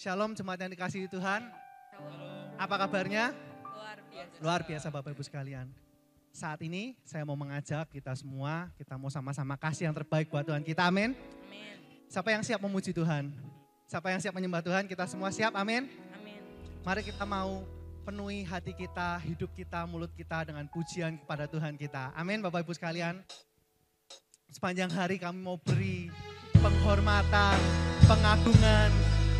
Shalom jemaat yang dikasihi Tuhan. Apa kabarnya? Luar biasa Bapak Ibu sekalian. Saat ini saya mau mengajak kita semua, kita mau sama-sama kasih yang terbaik buat Tuhan kita, amin. Siapa yang siap memuji Tuhan? Siapa yang siap menyembah Tuhan? Kita semua siap, amin. Mari kita mau penuhi hati kita, hidup kita, mulut kita dengan pujian kepada Tuhan kita. Amin Bapak Ibu sekalian. Sepanjang hari kami mau beri penghormatan, pengagungan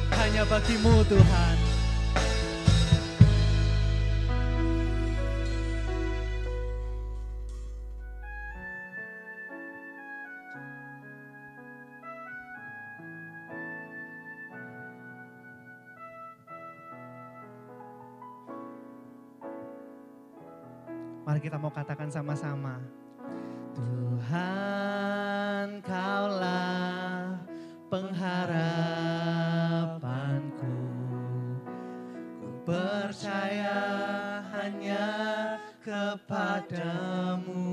hanya bagi-Mu Tuhan. Mari kita mau katakan sama-sama. Tuhan, Kaulah pengharapanku. Ku percaya hanya kepadamu.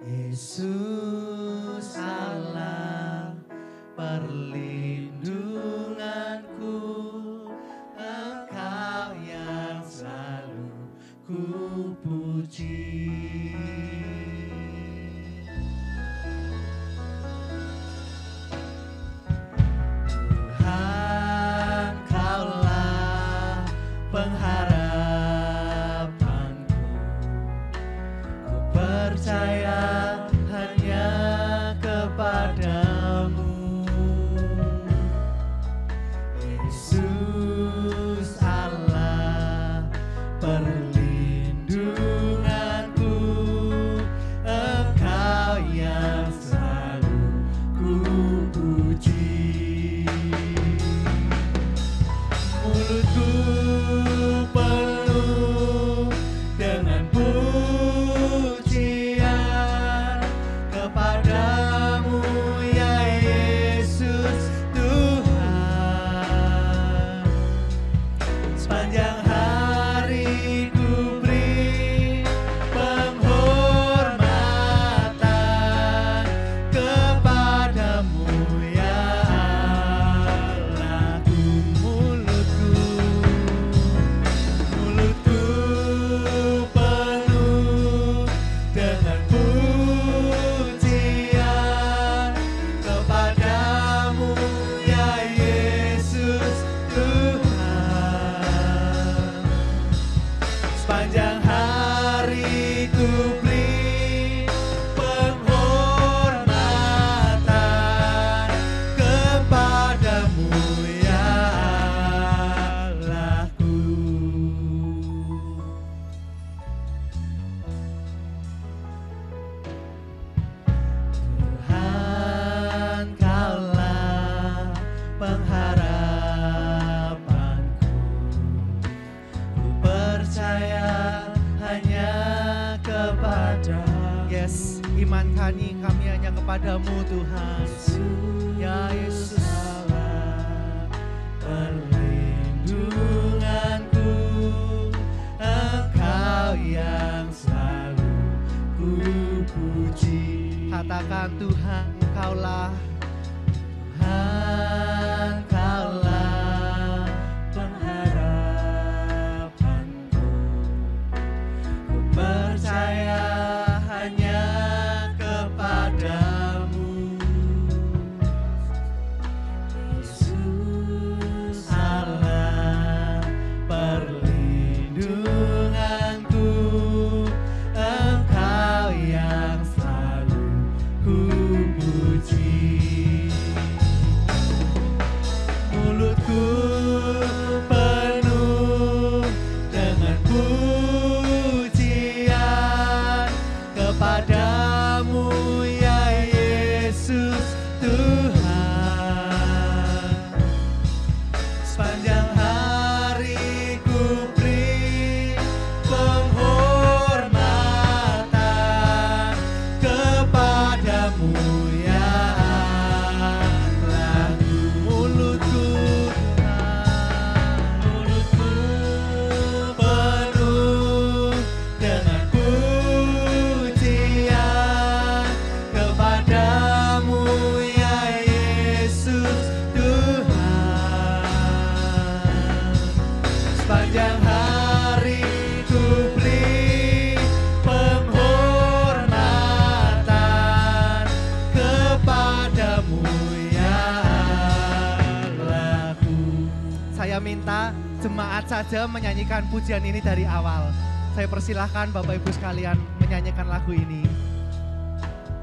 Yesus Allah perlindunganku. Engkau yang selalu ku puji. Tuhan, Kaulah pengharapanku. Ku percaya hanya kepadamu. Yesus Allah perlindunganku. Engkau yang selalu ku puji. Mulutku penuh dengan pujian kepadamu ya Yesus Tuhan. Sepanjang hari ku beri penghormatan kepadamu ya Allahku. Mulutku penuh dengan pujian kepadamu ya Yesus Tuhan. Sepanjang hari ku beri penghormatan kepadamu ya Allahku. Tuhan, Kaulah pengharapanku. Ku percaya hanya kepada. Yes, iman kami hanya kepadamu Tuhan. Ya Yesus Allah perlindunganku. Engkau yang selalu ku puji. Katakan Tuhan, Kaulah. Tuhan, Kaulah pengharapanku. Ku percaya hanya kepadamu. Yesus Allah perlindunganku. Engkau yang selalu ku puji. jemaat saja menyanyikan pujian ini dari awal. Saya persilahkan Bapak Ibu sekalian menyanyikan lagu ini.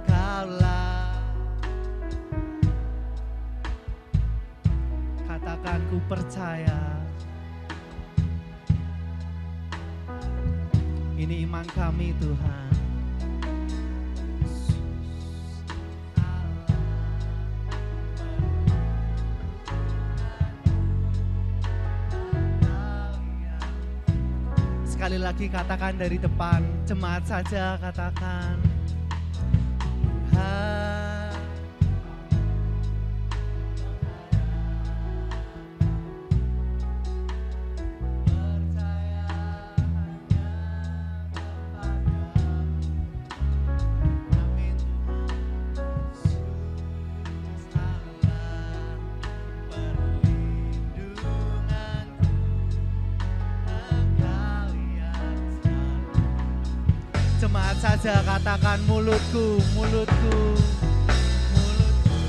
Kaulah, katakan ku percaya. Ini iman kami Tuhan. Sekali lagi katakan dari depan, jemaat saja katakan. Jemaat saja katakan mulutku, mulutku, mulutku.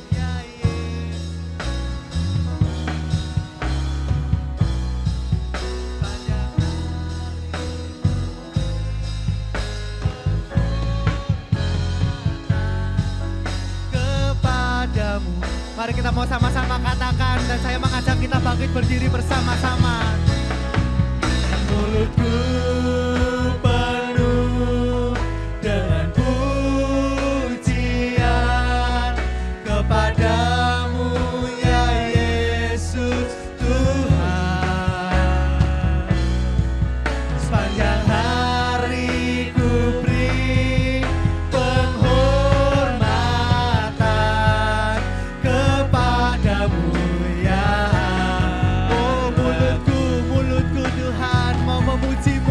Ya Yesus, panjang kepadamu. Mari kita mau sama-sama katakan dan saya mengajak kita bangkit berdiri bersama-sama. Mulutku penuh dengan pujian kepadamu ya Yesus Tuhan. Sepanjang hari ku beri penghormatan kepadamu ya. Oh mulutku Tuhan mau memujimu.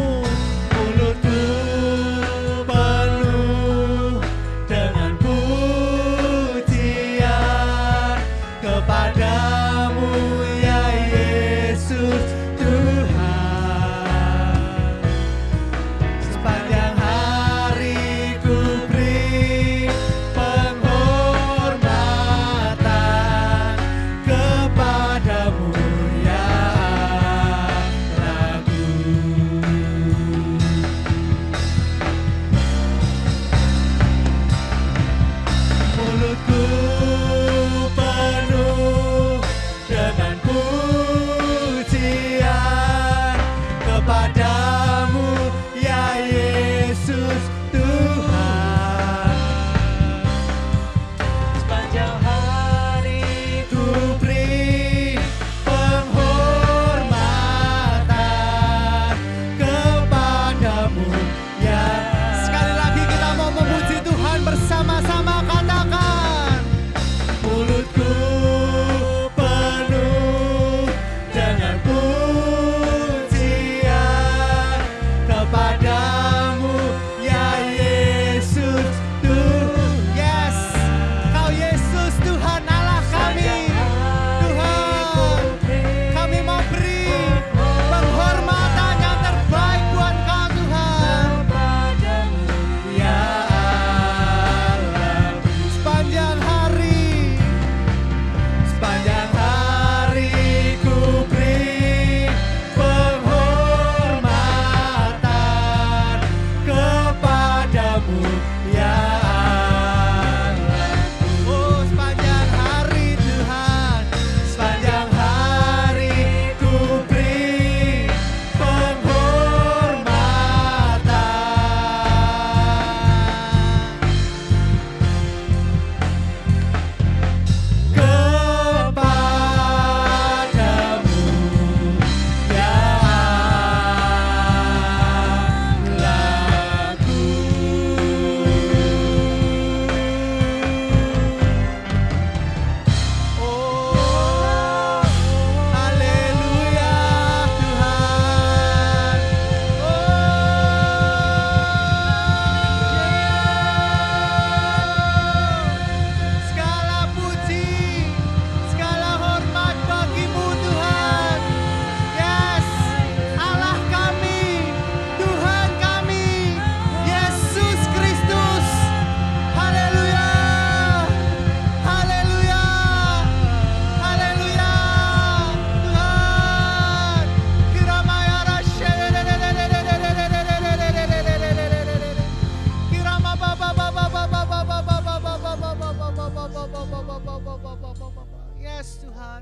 Yes Tuhan.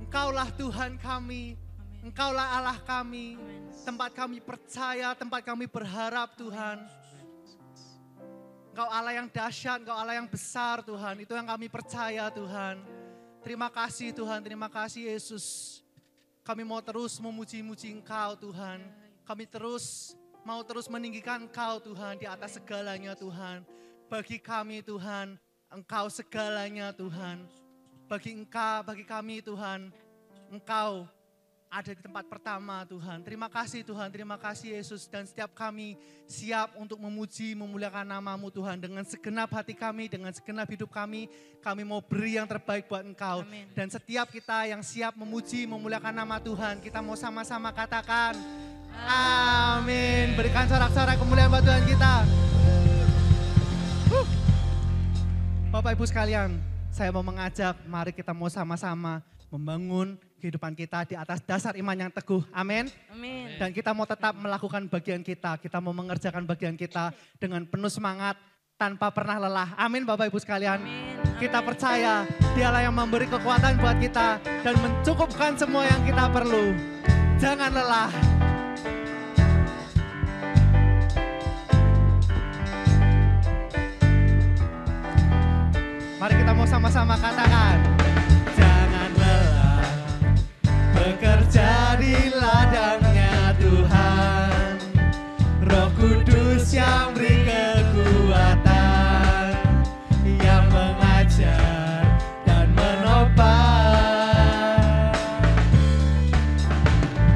Engkaulah Tuhan kami. Engkaulah Allah kami. Tempat kami percaya, tempat kami berharap Tuhan. Engkau Allah yang dahsyat, Engkau Allah yang besar Tuhan. Itu yang kami percaya Tuhan. Terima kasih Tuhan, terima kasih Yesus. Kami mau terus memuji-muji Engkau Tuhan. Kami mau terus meninggikan Engkau Tuhan di atas segalanya Tuhan. Bagi kami Tuhan, Engkau segalanya Tuhan. Bagi kami Tuhan, Engkau ada di tempat pertama Tuhan. Terima kasih Tuhan, terima kasih Yesus. Dan setiap kami siap untuk memuji, memuliakan nama-Mu Tuhan. Dengan segenap hati kami, dengan segenap hidup kami mau beri yang terbaik buat Engkau. Amin. Dan setiap kita yang siap memuji, memuliakan nama Tuhan, kita mau sama-sama katakan, amin. Berikan sorak-sorak kemuliaan buat Tuhan kita. Bapak Ibu sekalian, saya mau mengajak, mari kita mau sama-sama membangun kehidupan kita di atas dasar iman yang teguh. Amin. Amin. Dan kita mau tetap melakukan bagian kita mau mengerjakan bagian kita dengan penuh semangat, tanpa pernah lelah. Amin Bapak Ibu sekalian. Amin. Kita percaya Dialah yang memberi kekuatan buat kita dan mencukupkan semua yang kita perlu. Jangan lelah. Mari kita mau sama-sama katakan. Jangan lelah bekerja di ladangnya Tuhan. Roh Kudus yang beri kekuatan, yang mengajar dan menopang.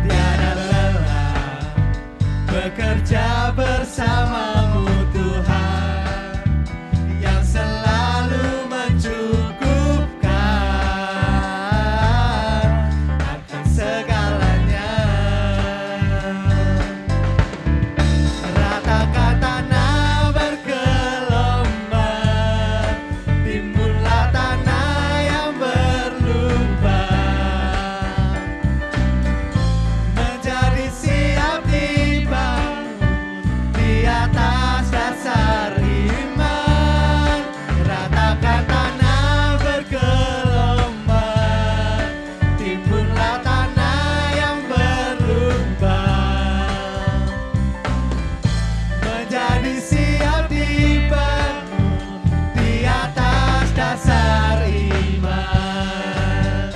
Tiada lelah bekerja bersamamu Tuhan, yang selalu mencukupkan akan segalanya. Ratakan tanah bergelombang, timbunlah tanah yang berlubang, menjadi siap dibangun di atas dasar iman. Ratakan tanah bergelombang, timbunlah tanah yang berlubang, menjadi siap dibangun di atas dasar iman.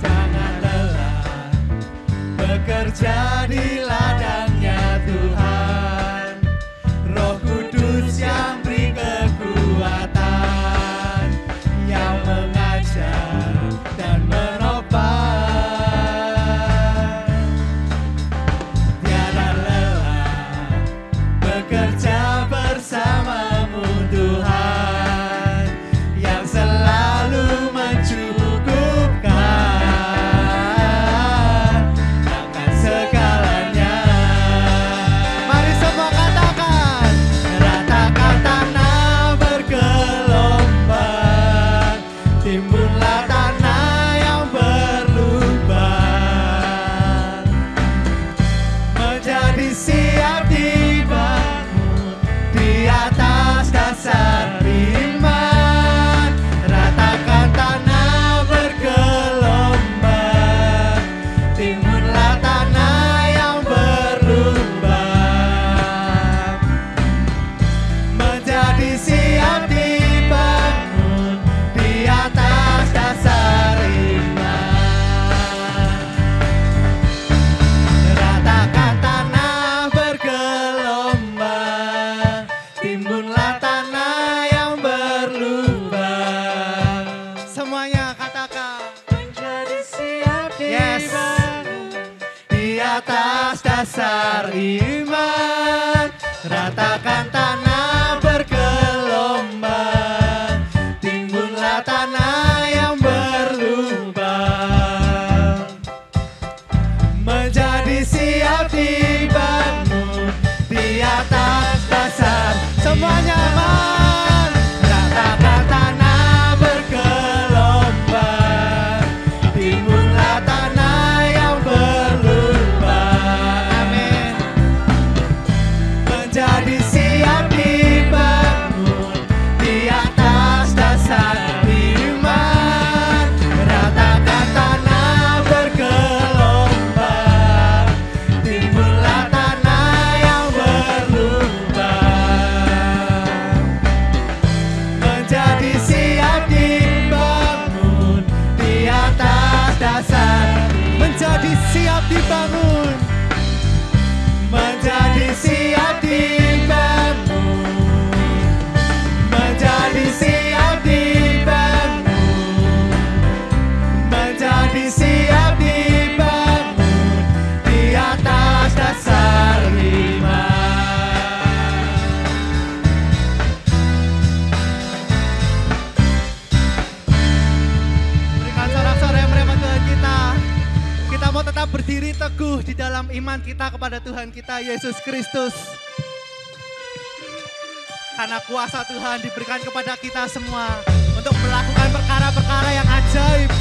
Jangan lelah bekerja di ladangnya Tuhan. Roh Kudus yang beri kekuatan, yang mengajar dan menopang. Tiada lelah bekerja bersamamu Tuhan, yang selalu mencukupkan akan segalanya. Mari semua katakan. Ratakan tanah bergelombang, timbunlah tanah yang berlubang, menjadi siap dibangun di atas dasar iman. Ratakan tanah bergelombang, timbunlah tanah yang berlubang, menjadi siap dibangun di atas dasar iman. Ratakan tanah bergelombang, timbunlah tanah yang berlubang. Semuanya katakan. Menjadi siap dibangun di atas dasar iman. Ratakan tanah bergelombang, timbunlah tanah yang berlubang, menjadi siap dibangun di atas dasar. Semuanya aman. Ratakan tanah bergelombang, timbunlah tanah yang berlubang. Amin. dalam iman kita kepada Tuhan kita Yesus Kristus. Karena kuasa Tuhan diberikan kepada kita semua untuk melakukan perkara-perkara yang ajaib.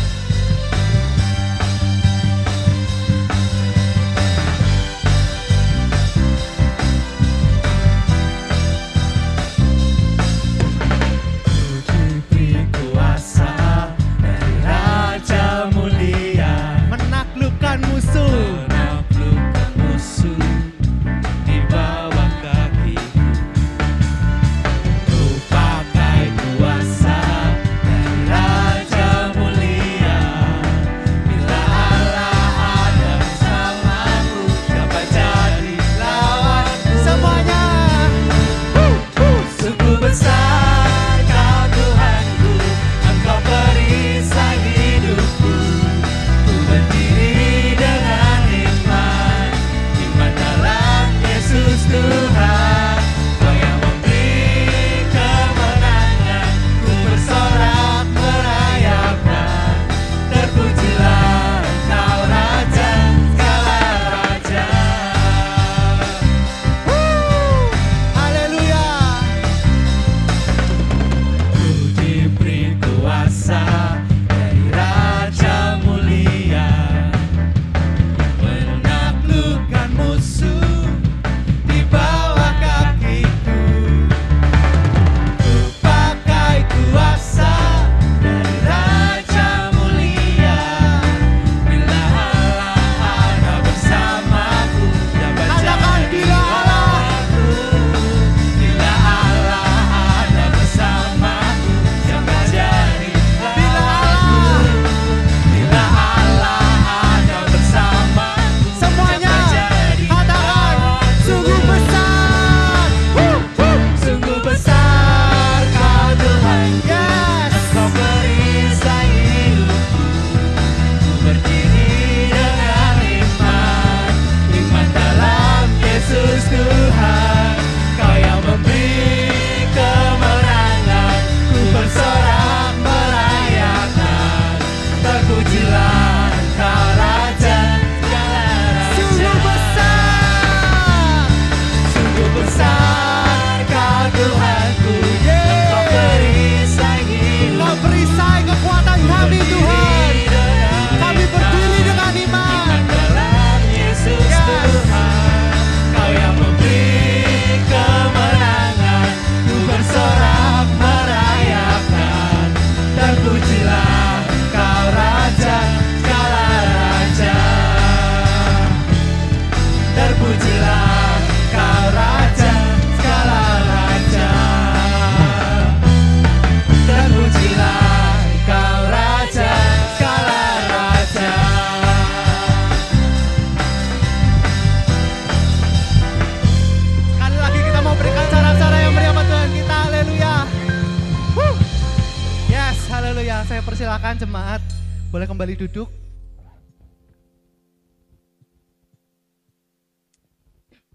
Persilakan jemaat boleh kembali duduk.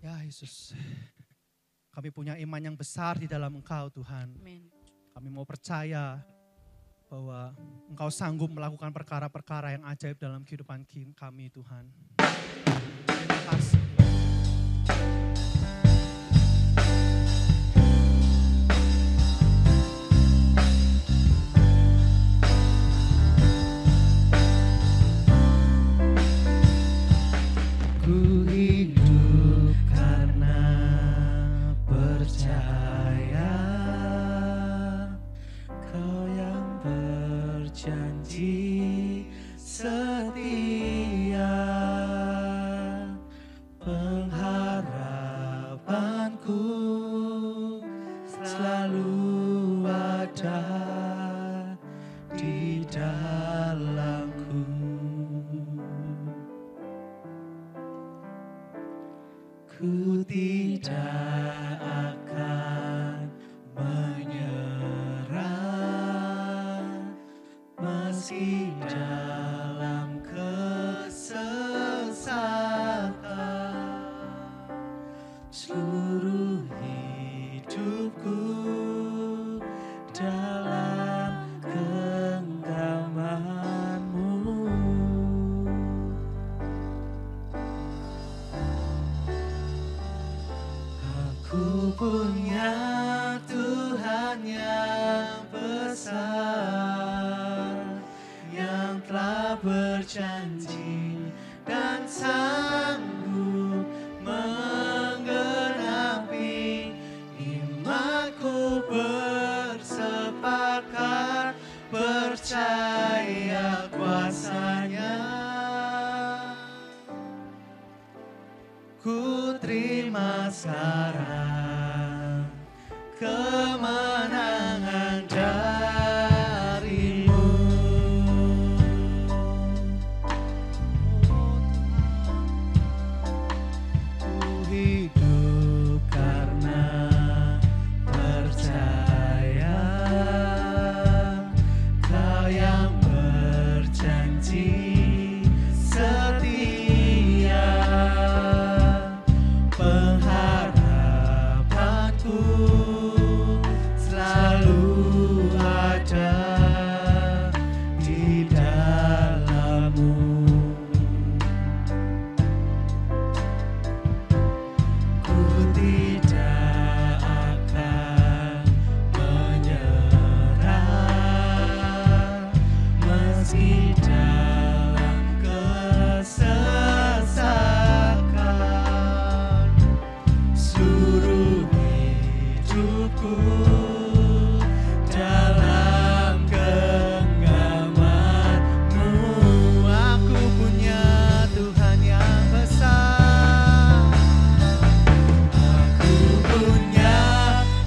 Ya Yesus, kami punya iman yang besar di dalam Engkau Tuhan. Amin. Kami mau percaya bahwa Engkau sanggup melakukan perkara-perkara yang ajaib dalam kehidupan kami Tuhan. Terima kasih. Ku hidup karena percaya Kau yang berjanji setia, pengharapanku selalu ada di dalamku. Ku tidak akan menyerah meski dalam kesesatan. Seluruh hidupku dalam genggaman-Mu. punya Tuhan yang besar, yang telah berjanji dan sanggup menggenapi. Imanku bersepakat percaya kuasa-Nya. Ku terima sekarang kemenangan dari-Mu. Ku hidup karena percaya Kau yang berjanji setia. Pengharapanku selalu ada di dalam-Mu. Ku tidak akan menyerah meski dalam kesesakan. Seluruh hidupku dalam genggaman-Mu. Aku punya Tuhan yang besar. Aku punya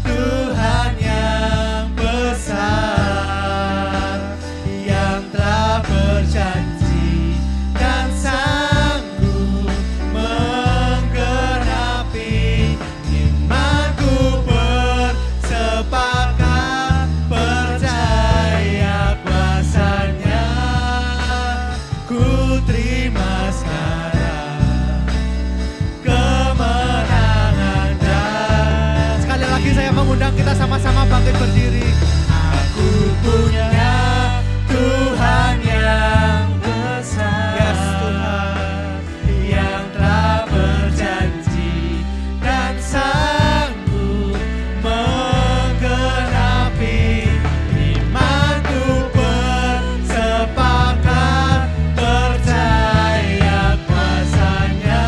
Tuhan yang besar, yang telah berjanji dan sanggup menggenapi. Imanku bersepakat percaya kuasa-Nya. Ku terima sekarang kemenangan. Dan sekali lagi saya mengundang kita sama-sama bangkit berdiri. Aku punya Tuhan yang besar, yes, Tuhan, yang telah berjanji dan sanggup menggenapi. Imanku bersepakat percaya kuasa-Nya.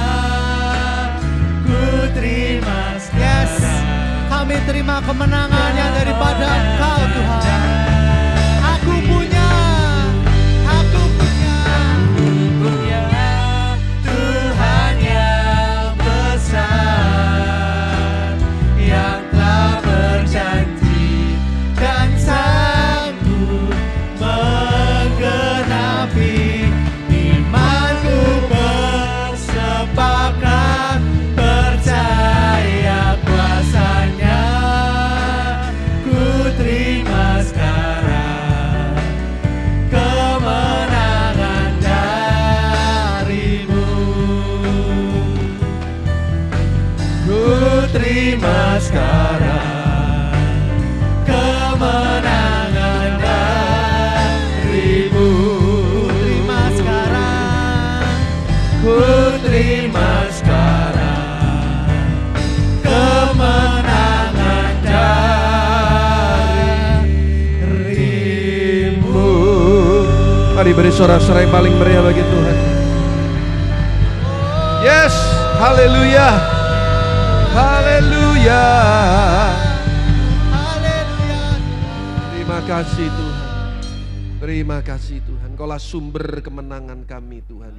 Ku terima sekarang. Yes, kami terima kemenangan yang daripada Engkau, Tuhan. Aku punya Tuhan yang besar, yang telah berjanji dan sanggup menggenapi. Imanku bersepakat percaya kuasa-Nya. Ku terima sekarang kemenangan dari-Mu. Ku terima sekarang kemenangan dari-Mu. Ku terima sekarang kemenangan dari-Mu. Mari beri sorak-sorai yang paling meriah bagi Tuhan. Yes, haleluya. Haleluya. Terima kasih Tuhan. Terima kasih Tuhan. Kaulah sumber kemenangan kami Tuhan.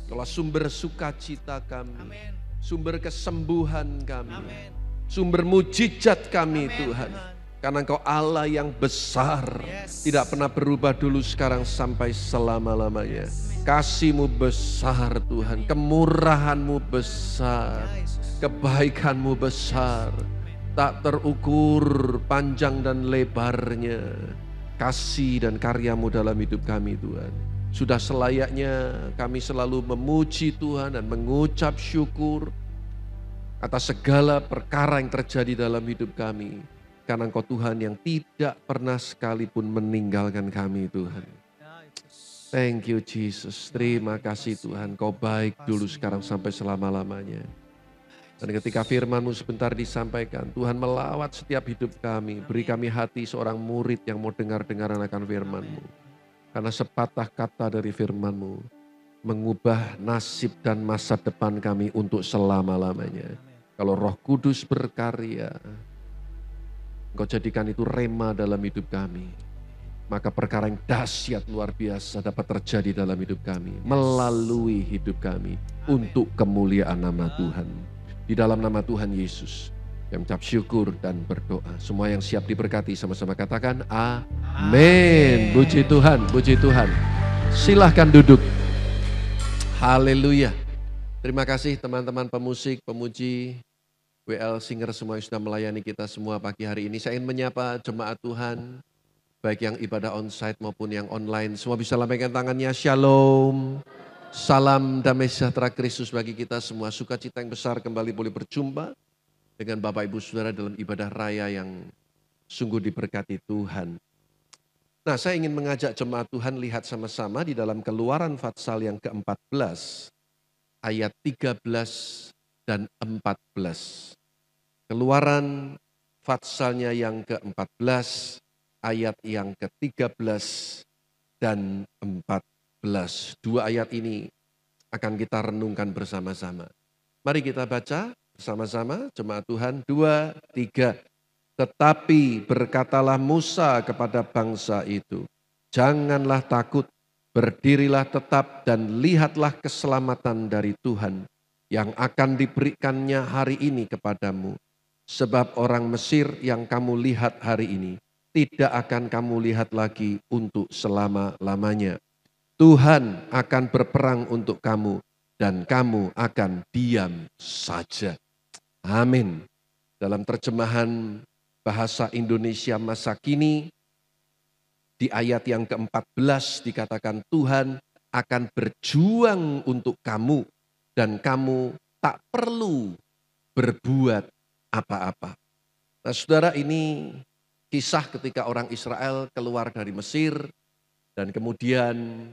Kaulah sumber sukacita kami. Sumber kesembuhan kami. Sumber mujizat kami Tuhan. Karena Engkau Allah yang besar, tidak pernah berubah dulu, sekarang, sampai selama-lamanya. Kasih-Mu besar Tuhan, kemurahan-Mu besar, kebaikan-Mu besar, tak terukur panjang dan lebarnya. Kasih dan karya-Mu dalam hidup kami Tuhan. Sudah selayaknya kami selalu memuji Tuhan dan mengucap syukur atas segala perkara yang terjadi dalam hidup kami. Karena Engkau Tuhan yang tidak pernah sekalipun meninggalkan kami Tuhan. Thank you Jesus. Terima kasih Tuhan. Kau baik dulu, sekarang, sampai selama-lamanya. Dan ketika firman-Mu sebentar disampaikan, Tuhan melawat setiap hidup kami. Beri kami hati seorang murid yang mau dengar-dengaran akan firman-Mu. Karena sepatah kata dari firman-Mu mengubah nasib dan masa depan kami untuk selama-lamanya. Kalau Roh Kudus berkarya, Engkau jadikan itu rema dalam hidup kami. Maka perkara yang dahsyat luar biasa dapat terjadi dalam hidup kami. Melalui hidup kami. Untuk kemuliaan nama Tuhan. Di dalam nama Tuhan Yesus. Yang mengucap syukur dan berdoa. Semua yang siap diberkati sama-sama katakan amin. Puji Tuhan, puji Tuhan. Silahkan duduk. Haleluya. Terima kasih teman-teman pemusik, pemuji, WL Singer semua yang sudah melayani kita semua pagi hari ini. Saya ingin menyapa jemaat Tuhan, baik yang ibadah onsite maupun yang online. Semua bisa lambaikan tangannya, shalom. Salam damai sejahtera Kristus bagi kita semua. Sukacita yang besar kembali boleh berjumpa dengan Bapak Ibu Saudara dalam ibadah raya yang sungguh diberkati Tuhan. Nah, saya ingin mengajak jemaat Tuhan lihat sama-sama di dalam Keluaran Fatsal yang ke-14, ayat 13 dan 14. Keluaran Fatsalnya yang ke-14, ayat yang ke-13 dan 14. Dua ayat ini akan kita renungkan bersama-sama. Mari kita baca bersama-sama, jemaat Tuhan, 2, 3. Tetapi berkatalah Musa kepada bangsa itu, janganlah takut, berdirilah tetap dan lihatlah keselamatan dari Tuhan yang akan diberikannya hari ini kepadamu. Sebab orang Mesir yang kamu lihat hari ini, tidak akan kamu lihat lagi untuk selama-lamanya. Tuhan akan berperang untuk kamu dan kamu akan diam saja. Amin. Dalam terjemahan Bahasa Indonesia masa kini, di ayat yang ke-14 dikatakan Tuhan akan berjuang untuk kamu dan kamu tak perlu berbuat apa-apa. Nah saudara, ini kisah ketika orang Israel keluar dari Mesir dan kemudian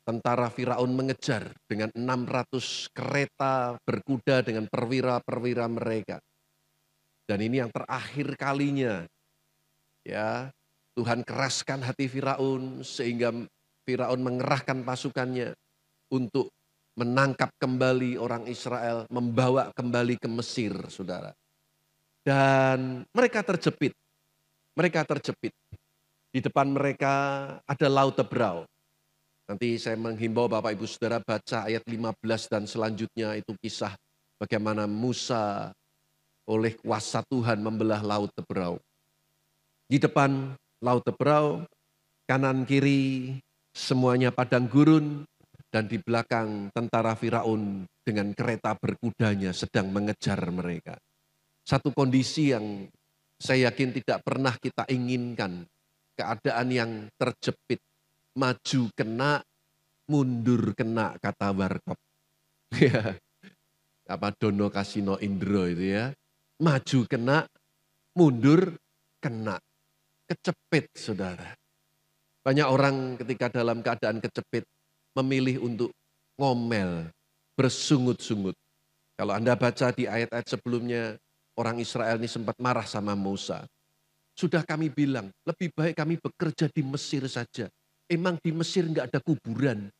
tentara Firaun mengejar dengan 600 kereta berkuda dengan perwira-perwira mereka. Dan ini yang terakhir kalinya, ya, Tuhan keraskan hati Firaun sehingga Firaun mengerahkan pasukannya untuk menangkap kembali orang Israel, membawa kembali ke Mesir, saudara. Dan mereka terjepit. Di depan mereka ada Laut Tebrau. Nanti saya menghimbau Bapak Ibu Saudara baca ayat 15 dan selanjutnya, itu kisah bagaimana Musa oleh kuasa Tuhan membelah Laut Tebrau. Di depan Laut Tebrau, kanan kiri semuanya padang gurun, dan di belakang tentara Firaun dengan kereta berkudanya sedang mengejar mereka. Satu kondisi yang saya yakin tidak pernah kita inginkan, keadaan yang terjepit, maju kena, mundur kena, kata Warkop. Apa Dono Kasino Indro itu ya. Maju kena, mundur kena. Kecepit, saudara. Banyak orang ketika dalam keadaan kecepit memilih untuk ngomel, bersungut-sungut. Kalau Anda baca di ayat-ayat sebelumnya, orang Israel ini sempat marah sama Musa. Sudah kami bilang, lebih baik kami bekerja di Mesir saja. Emang di Mesir enggak ada kuburan.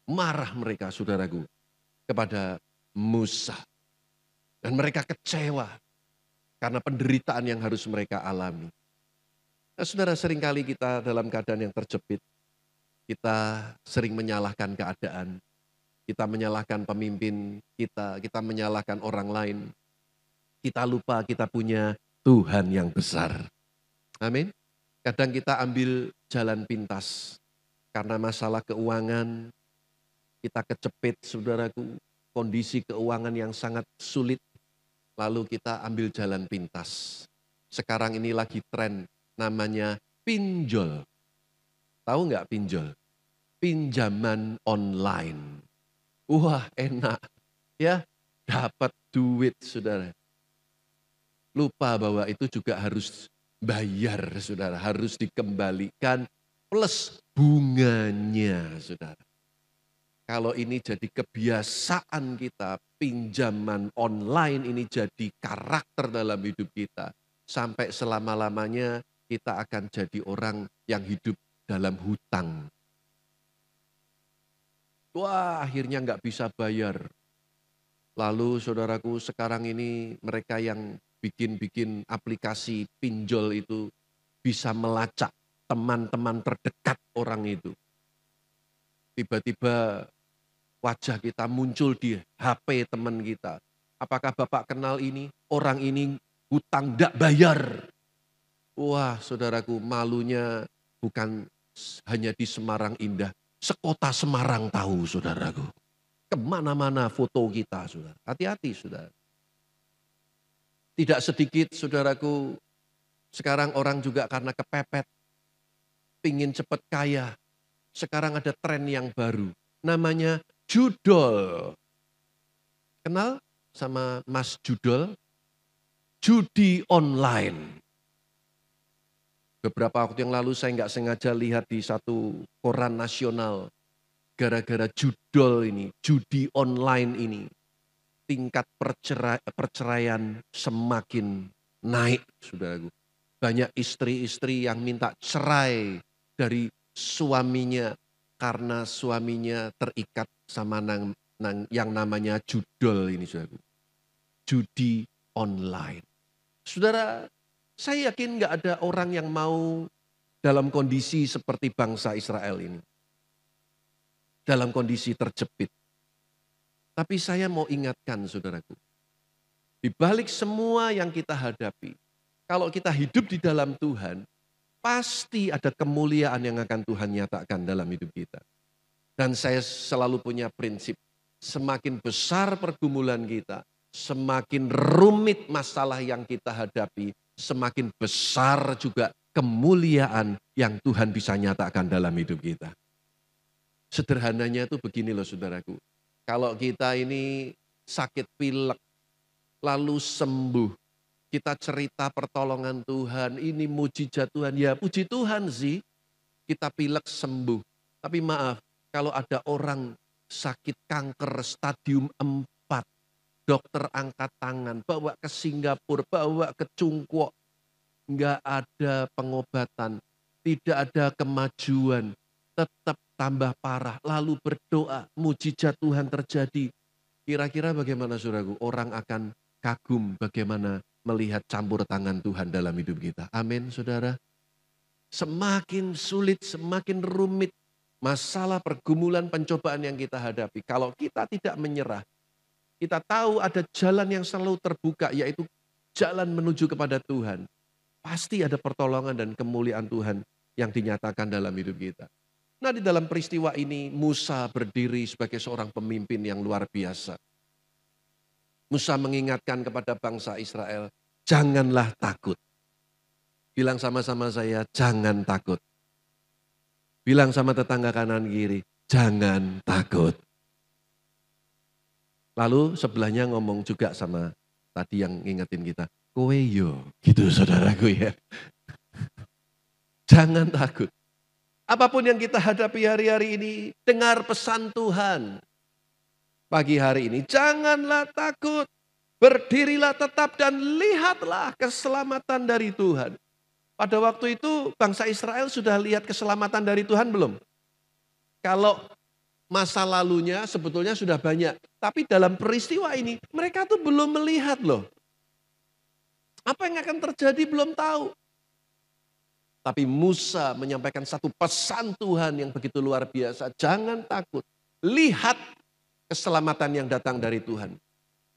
Marah mereka, saudaraku, kepada Musa. Dan mereka kecewa karena penderitaan yang harus mereka alami. Nah, saudara, seringkali kita dalam keadaan yang terjepit, kita sering menyalahkan keadaan, kita menyalahkan pemimpin kita menyalahkan orang lain. Kita lupa kita punya Tuhan yang besar. Amin. Kadang kita ambil jalan pintas karena masalah keuangan, kita kecepit, saudaraku, kondisi keuangan yang sangat sulit. Lalu kita ambil jalan pintas. Sekarang ini lagi tren namanya pinjol. Tahu nggak pinjol? Pinjaman online. Wah, enak ya, dapat duit, saudara. Lupa bahwa itu juga harus bayar, saudara. Harus dikembalikan plus bunganya, saudara. Kalau ini jadi kebiasaan kita, pinjaman online ini jadi karakter dalam hidup kita. Sampai selama-lamanya kita akan jadi orang yang hidup dalam hutang. Wah, akhirnya nggak bisa bayar. Lalu saudaraku, sekarang ini mereka yang bikin aplikasi pinjol itu bisa melacak teman-teman terdekat orang itu. Tiba-tiba wajah kita muncul di HP teman kita. Apakah Bapak kenal ini? Orang ini hutang tidak bayar. Wah, saudaraku, malunya bukan hanya di Semarang Indah. Sekota Semarang tahu, saudaraku. Kemana-mana foto kita, saudara. Hati-hati, saudara. Tidak sedikit, saudaraku, sekarang orang juga karena kepepet, pingin cepat kaya. Sekarang ada tren yang baru, namanya judol. Kenal sama Mas Judol? Judi online. Beberapa waktu yang lalu saya nggak sengaja lihat di satu koran nasional. Gara-gara judol ini, judi online ini, tingkat perceraian semakin naik, saudaraku. Banyak istri-istri yang minta cerai dari suaminya karena suaminya terikat sama yang namanya judol ini, saudaraku. Judi online. Saudara, saya yakin nggak ada orang yang mau dalam kondisi seperti bangsa Israel ini. Dalam kondisi terjepit. Tapi saya mau ingatkan, saudaraku. Di balik semua yang kita hadapi, kalau kita hidup di dalam Tuhan, pasti ada kemuliaan yang akan Tuhan nyatakan dalam hidup kita. Dan saya selalu punya prinsip, semakin besar pergumulan kita, semakin rumit masalah yang kita hadapi, semakin besar juga kemuliaan yang Tuhan bisa nyatakan dalam hidup kita. Sederhananya itu begini loh, saudaraku. Kalau kita ini sakit pilek, lalu sembuh, kita cerita pertolongan Tuhan, ini mujizat Tuhan. Ya puji Tuhan sih, kita pilek sembuh. Tapi maaf, kalau ada orang sakit kanker stadium 4, dokter angkat tangan, bawa ke Singapura, bawa ke Cungkuok, nggak ada pengobatan, tidak ada kemajuan, tetap tambah parah, lalu berdoa, mujizat Tuhan terjadi. Kira-kira bagaimana, saudaraku? Orang akan kagum bagaimana melihat campur tangan Tuhan dalam hidup kita. Amin, saudara. Semakin sulit, semakin rumit masalah pergumulan pencobaan yang kita hadapi. Kalau kita tidak menyerah, kita tahu ada jalan yang selalu terbuka, yaitu jalan menuju kepada Tuhan. Pasti ada pertolongan dan kemuliaan Tuhan yang dinyatakan dalam hidup kita. Nah, di dalam peristiwa ini Musa berdiri sebagai seorang pemimpin yang luar biasa. Musa mengingatkan kepada bangsa Israel, janganlah takut. Bilang sama-sama saya, jangan takut. Bilang sama tetangga kanan kiri, jangan takut. Lalu sebelahnya ngomong juga sama tadi yang ngingetin kita, kowe yo, gitu saudaraku ya. Jangan takut. Apapun yang kita hadapi hari-hari ini, dengar pesan Tuhan. Pagi hari ini, janganlah takut, berdirilah tetap dan lihatlah keselamatan dari Tuhan. Pada waktu itu bangsa Israel sudah lihat keselamatan dari Tuhan belum? Kalau masa lalunya sebetulnya sudah banyak. Tapi dalam peristiwa ini mereka tuh belum melihat loh. Apa yang akan terjadi belum tahu. Tapi Musa menyampaikan satu pesan Tuhan yang begitu luar biasa. Jangan takut. Lihat keselamatan yang datang dari Tuhan.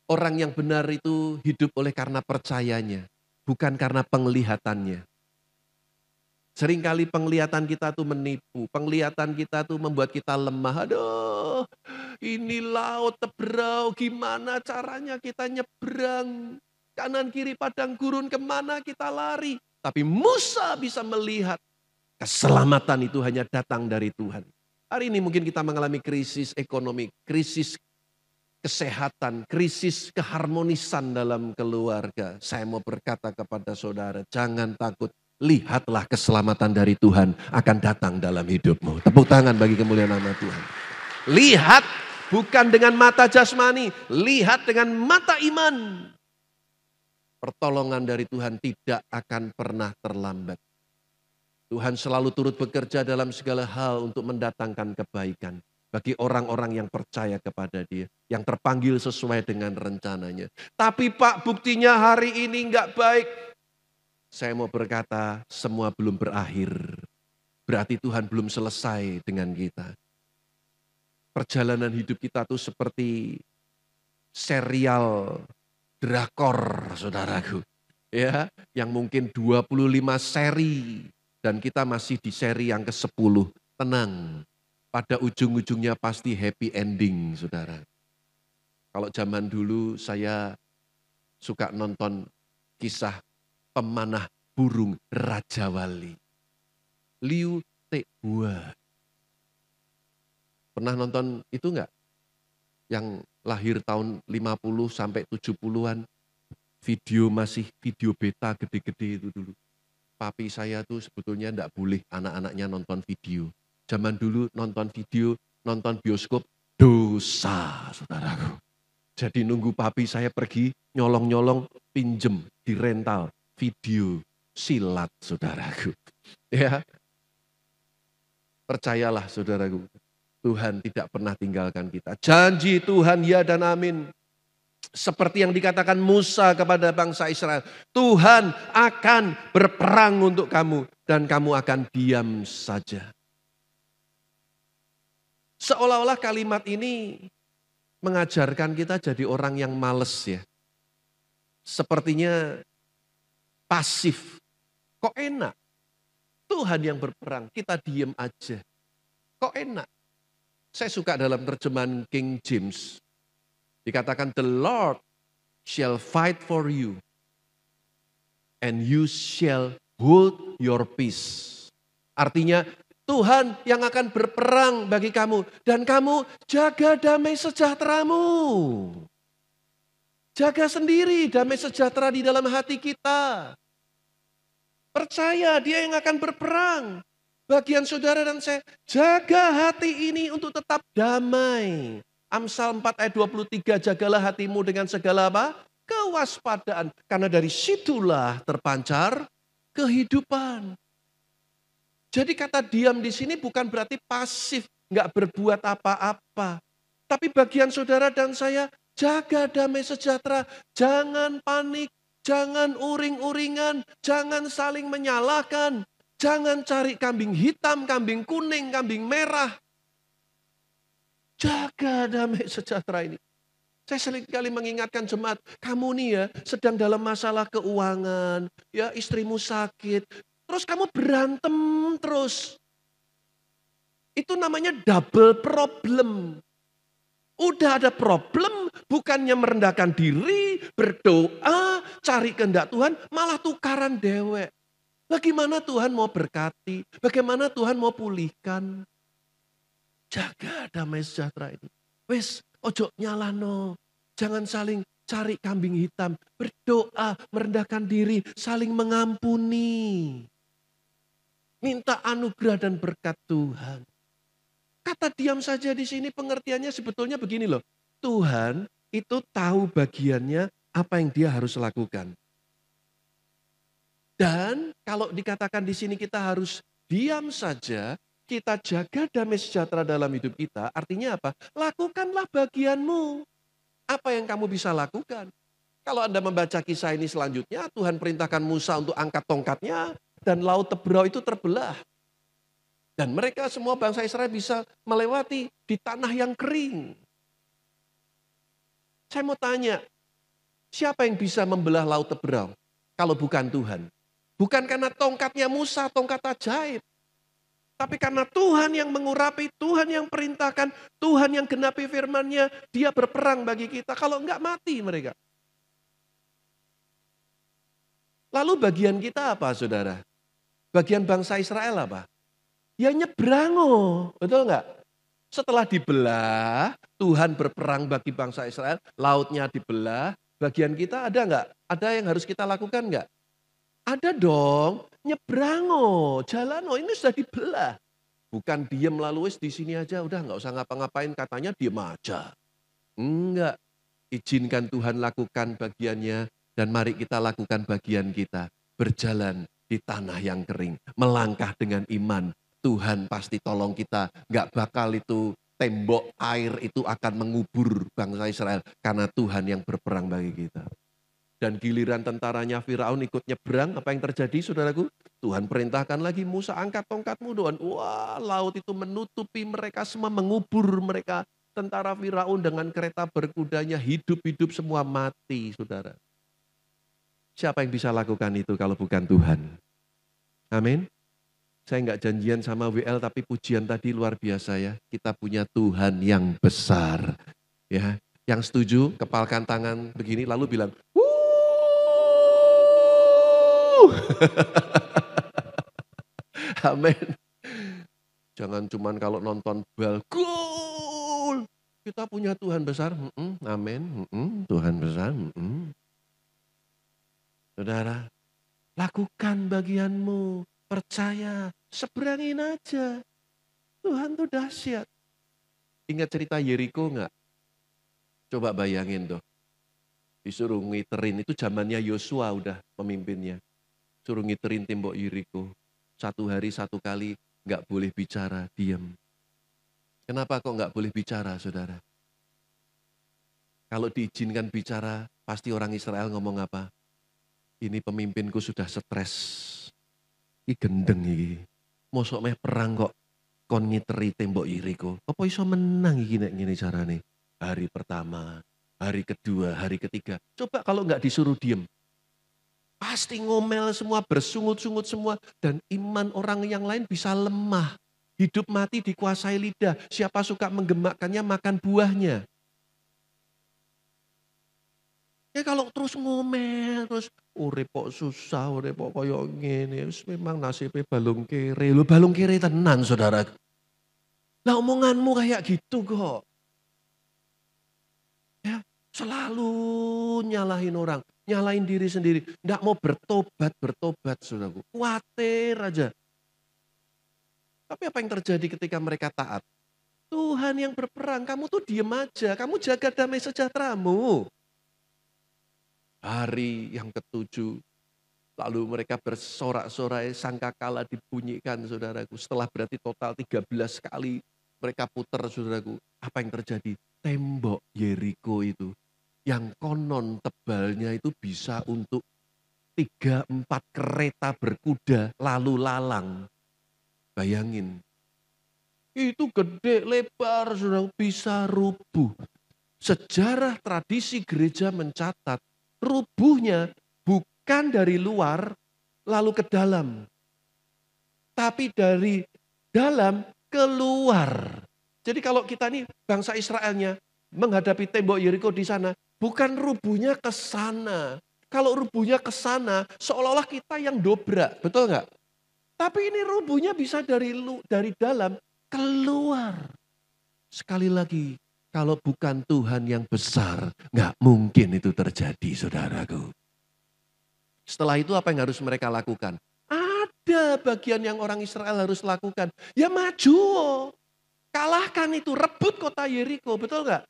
Orang yang benar itu hidup oleh karena percayanya. Bukan karena penglihatannya. Seringkali penglihatan kita tuh menipu. Penglihatan kita tuh membuat kita lemah. Aduh, ini laut teberau. Gimana caranya kita nyebrang. Kanan kiri padang gurun, kemana kita lari. Tapi Musa bisa melihat keselamatan itu hanya datang dari Tuhan. Hari ini mungkin kita mengalami krisis ekonomi, krisis kesehatan, krisis keharmonisan dalam keluarga. Saya mau berkata kepada saudara, jangan takut. Lihatlah keselamatan dari Tuhan akan datang dalam hidupmu. Tepuk tangan bagi kemuliaan nama Tuhan. Lihat, bukan dengan mata jasmani, lihat dengan mata iman. Pertolongan dari Tuhan tidak akan pernah terlambat. Tuhan selalu turut bekerja dalam segala hal untuk mendatangkan kebaikan bagi orang-orang yang percaya kepada Dia, yang terpanggil sesuai dengan rencananya. Tapi Pak, buktinya hari ini enggak baik. Saya mau berkata, semua belum berakhir. Berarti Tuhan belum selesai dengan kita. Perjalanan hidup kita tuh seperti serial drakor, saudaraku. Ya, yang mungkin 25 seri dan kita masih di seri yang ke-10. Tenang, pada ujung-ujungnya pasti happy ending, saudara. Kalau zaman dulu saya suka nonton kisah pemanah burung Raja Wali. Liu Tehua. Pernah nonton itu enggak? Yang lahir tahun 50 sampai 70-an. Video beta gede-gede itu dulu. Papi saya tuh sebetulnya enggak boleh anak-anaknya nonton video. Zaman dulu nonton video, nonton bioskop, dosa, saudaraku. Jadi nunggu papi saya pergi, nyolong-nyolong, pinjem, di rental, video, silat, saudaraku. Ya, percayalah saudaraku, Tuhan tidak pernah tinggalkan kita. Janji Tuhan ya dan amin. Seperti yang dikatakan Musa kepada bangsa Israel. Tuhan akan berperang untuk kamu dan kamu akan diam saja. Seolah-olah kalimat ini mengajarkan kita jadi orang yang males ya. Sepertinya pasif. Kok enak? Tuhan yang berperang, kita diam aja. Kok enak? Saya suka dalam terjemahan King James. Dikatakan, the Lord shall fight for you. And you shall hold your peace. Artinya, Tuhan yang akan berperang bagi kamu. Dan kamu jaga damai sejahteramu. Jaga sendiri damai sejahtera di dalam hati kita. Percaya dia yang akan berperang. Bagian saudara dan saya, jaga hati ini untuk tetap damai. Amsal 4 ayat 23, jagalah hatimu dengan segala apa? Kewaspadaan. Karena dari situlah terpancar kehidupan. Jadi kata diam di sini bukan berarti pasif, nggak berbuat apa-apa. Tapi bagian saudara dan saya, jaga damai sejahtera. Jangan panik, jangan uring-uringan, jangan saling menyalahkan. Jangan cari kambing hitam, kambing kuning, kambing merah. Jaga damai sejahtera ini. Saya sering kali mengingatkan jemaat, kamu nih ya sedang dalam masalah keuangan, ya istrimu sakit, terus kamu berantem terus. Itu namanya double problem. Udah ada problem, bukannya merendahkan diri, berdoa, cari kehendak Tuhan, malah tukaran dewek. Bagaimana Tuhan mau berkati, bagaimana Tuhan mau pulihkan. Jaga damai sejahtera ini. Wes, ojo nyalano. Jangan saling cari kambing hitam. Berdoa, merendahkan diri, saling mengampuni. Minta anugerah dan berkat Tuhan. Kata diam saja di sini pengertiannya sebetulnya begini loh. Tuhan itu tahu bagiannya apa yang dia harus lakukan. Dan kalau dikatakan di sini kita harus diam saja, kita jaga damai sejahtera dalam hidup kita, artinya apa? Lakukanlah bagianmu. Apa yang kamu bisa lakukan? Kalau Anda membaca kisah ini selanjutnya, Tuhan perintahkan Musa untuk angkat tongkatnya, dan laut Tebrau itu terbelah. Dan mereka semua bangsa Israel bisa melewati di tanah yang kering. Saya mau tanya, siapa yang bisa membelah laut Tebrau? Kalau bukan Tuhan. Bukan karena tongkatnya Musa, tongkat ajaib. Tapi karena Tuhan yang mengurapi, Tuhan yang perintahkan, Tuhan yang genapi firman-Nya, dia berperang bagi kita. Kalau enggak mati mereka. Lalu bagian kita apa saudara? Bagian bangsa Israel apa? Ya nyebrang, betul enggak? Setelah dibelah, Tuhan berperang bagi bangsa Israel, lautnya dibelah, bagian kita ada enggak? Ada yang harus kita lakukan enggak? Ada dong, nyebrang, jalan, ini sudah dibelah. Bukan diem lalu wis di sini aja, udah nggak usah ngapa-ngapain, katanya diem aja. Enggak, izinkan Tuhan lakukan bagiannya dan mari kita lakukan bagian kita. Berjalan di tanah yang kering, melangkah dengan iman. Tuhan pasti tolong kita, nggak bakal itu tembok air itu akan mengubur bangsa Israel karena Tuhan yang berperang bagi kita. Dan giliran tentaranya Firaun ikut nyebrang, apa yang terjadi saudaraku? Tuhan perintahkan lagi, Musa angkat tongkatmu Tuhan. Wah, laut itu menutupi mereka semua, mengubur mereka. Tentara Firaun dengan kereta berkudanya hidup-hidup semua mati, saudara. Siapa yang bisa lakukan itu kalau bukan Tuhan? Amin. Saya nggak janjian sama WL, tapi pujian tadi luar biasa ya. Kita punya Tuhan yang besar. Ya, yang setuju kepalkan tangan begini lalu bilang, amin. Jangan cuman kalau nonton bal, gol. Kita punya Tuhan besar, amin, Tuhan besar. Saudara, lakukan bagianmu, percaya, seberangin aja. Tuhan tuh dahsyat. Ingat cerita Yeriko enggak? Coba bayangin tuh. Disuruh ngiterin, itu zamannya Yosua udah pemimpinnya. Suruh ngiterin tembok Yeriko. 1 hari 1 kali nggak boleh bicara, diam. Kenapa kok nggak boleh bicara, saudara? Kalau diizinkan bicara, pasti orang Israel ngomong apa? Ini pemimpinku sudah stres. Ini gendeng ini. Mosok meh perang kok kon ngiteri tembok Yeriko. Apa iso menang iki nek ngene carane? Hari pertama, hari kedua, hari ketiga. Coba kalau nggak disuruh diem. Pasti ngomel semua, bersungut-sungut semua. Dan iman orang yang lain bisa lemah. Hidup mati dikuasai lidah. Siapa suka menggemakkannya makan buahnya. Ya kalau terus ngomel, terus urip kok susah, urip kok koyo ngene. Memang nasibnya balung kere. Lu balung kere tenan saudara. Lah omonganmu kayak gitu kok. Ya, selalu nyalahin orang. Nyalahin diri sendiri. Nggak mau bertobat saudaraku. Khawatir aja. Tapi apa yang terjadi ketika mereka taat? Tuhan yang berperang, kamu tuh diem aja. Kamu jaga damai sejahteramu. Hari yang ke-7, lalu mereka bersorak-sorai, sangkakala dibunyikan saudaraku. Setelah berarti total 13 kali mereka putar saudaraku. Apa yang terjadi? Tembok Yeriko itu yang konon tebalnya itu bisa untuk 3-4 kereta berkuda lalu lalang. Bayangin. Itu gede, lebar, saudara, bisa rubuh. Sejarah tradisi gereja mencatat, rubuhnya bukan dari luar lalu ke dalam. Tapi dari dalam keluar. Jadi kalau kita nih bangsa Israelnya menghadapi tembok Yeriko di sana, bukan rubuhnya ke sana. Kalau rubuhnya ke sana, seolah-olah kita yang dobrak, betul nggak? Tapi ini rubuhnya bisa dari dalam keluar. Sekali lagi, kalau bukan Tuhan yang besar, nggak mungkin itu terjadi, saudaraku. Setelah itu apa yang harus mereka lakukan? Ada bagian yang orang Israel harus lakukan. Ya maju, kalahkan itu, rebut kota Yeriko, betul nggak?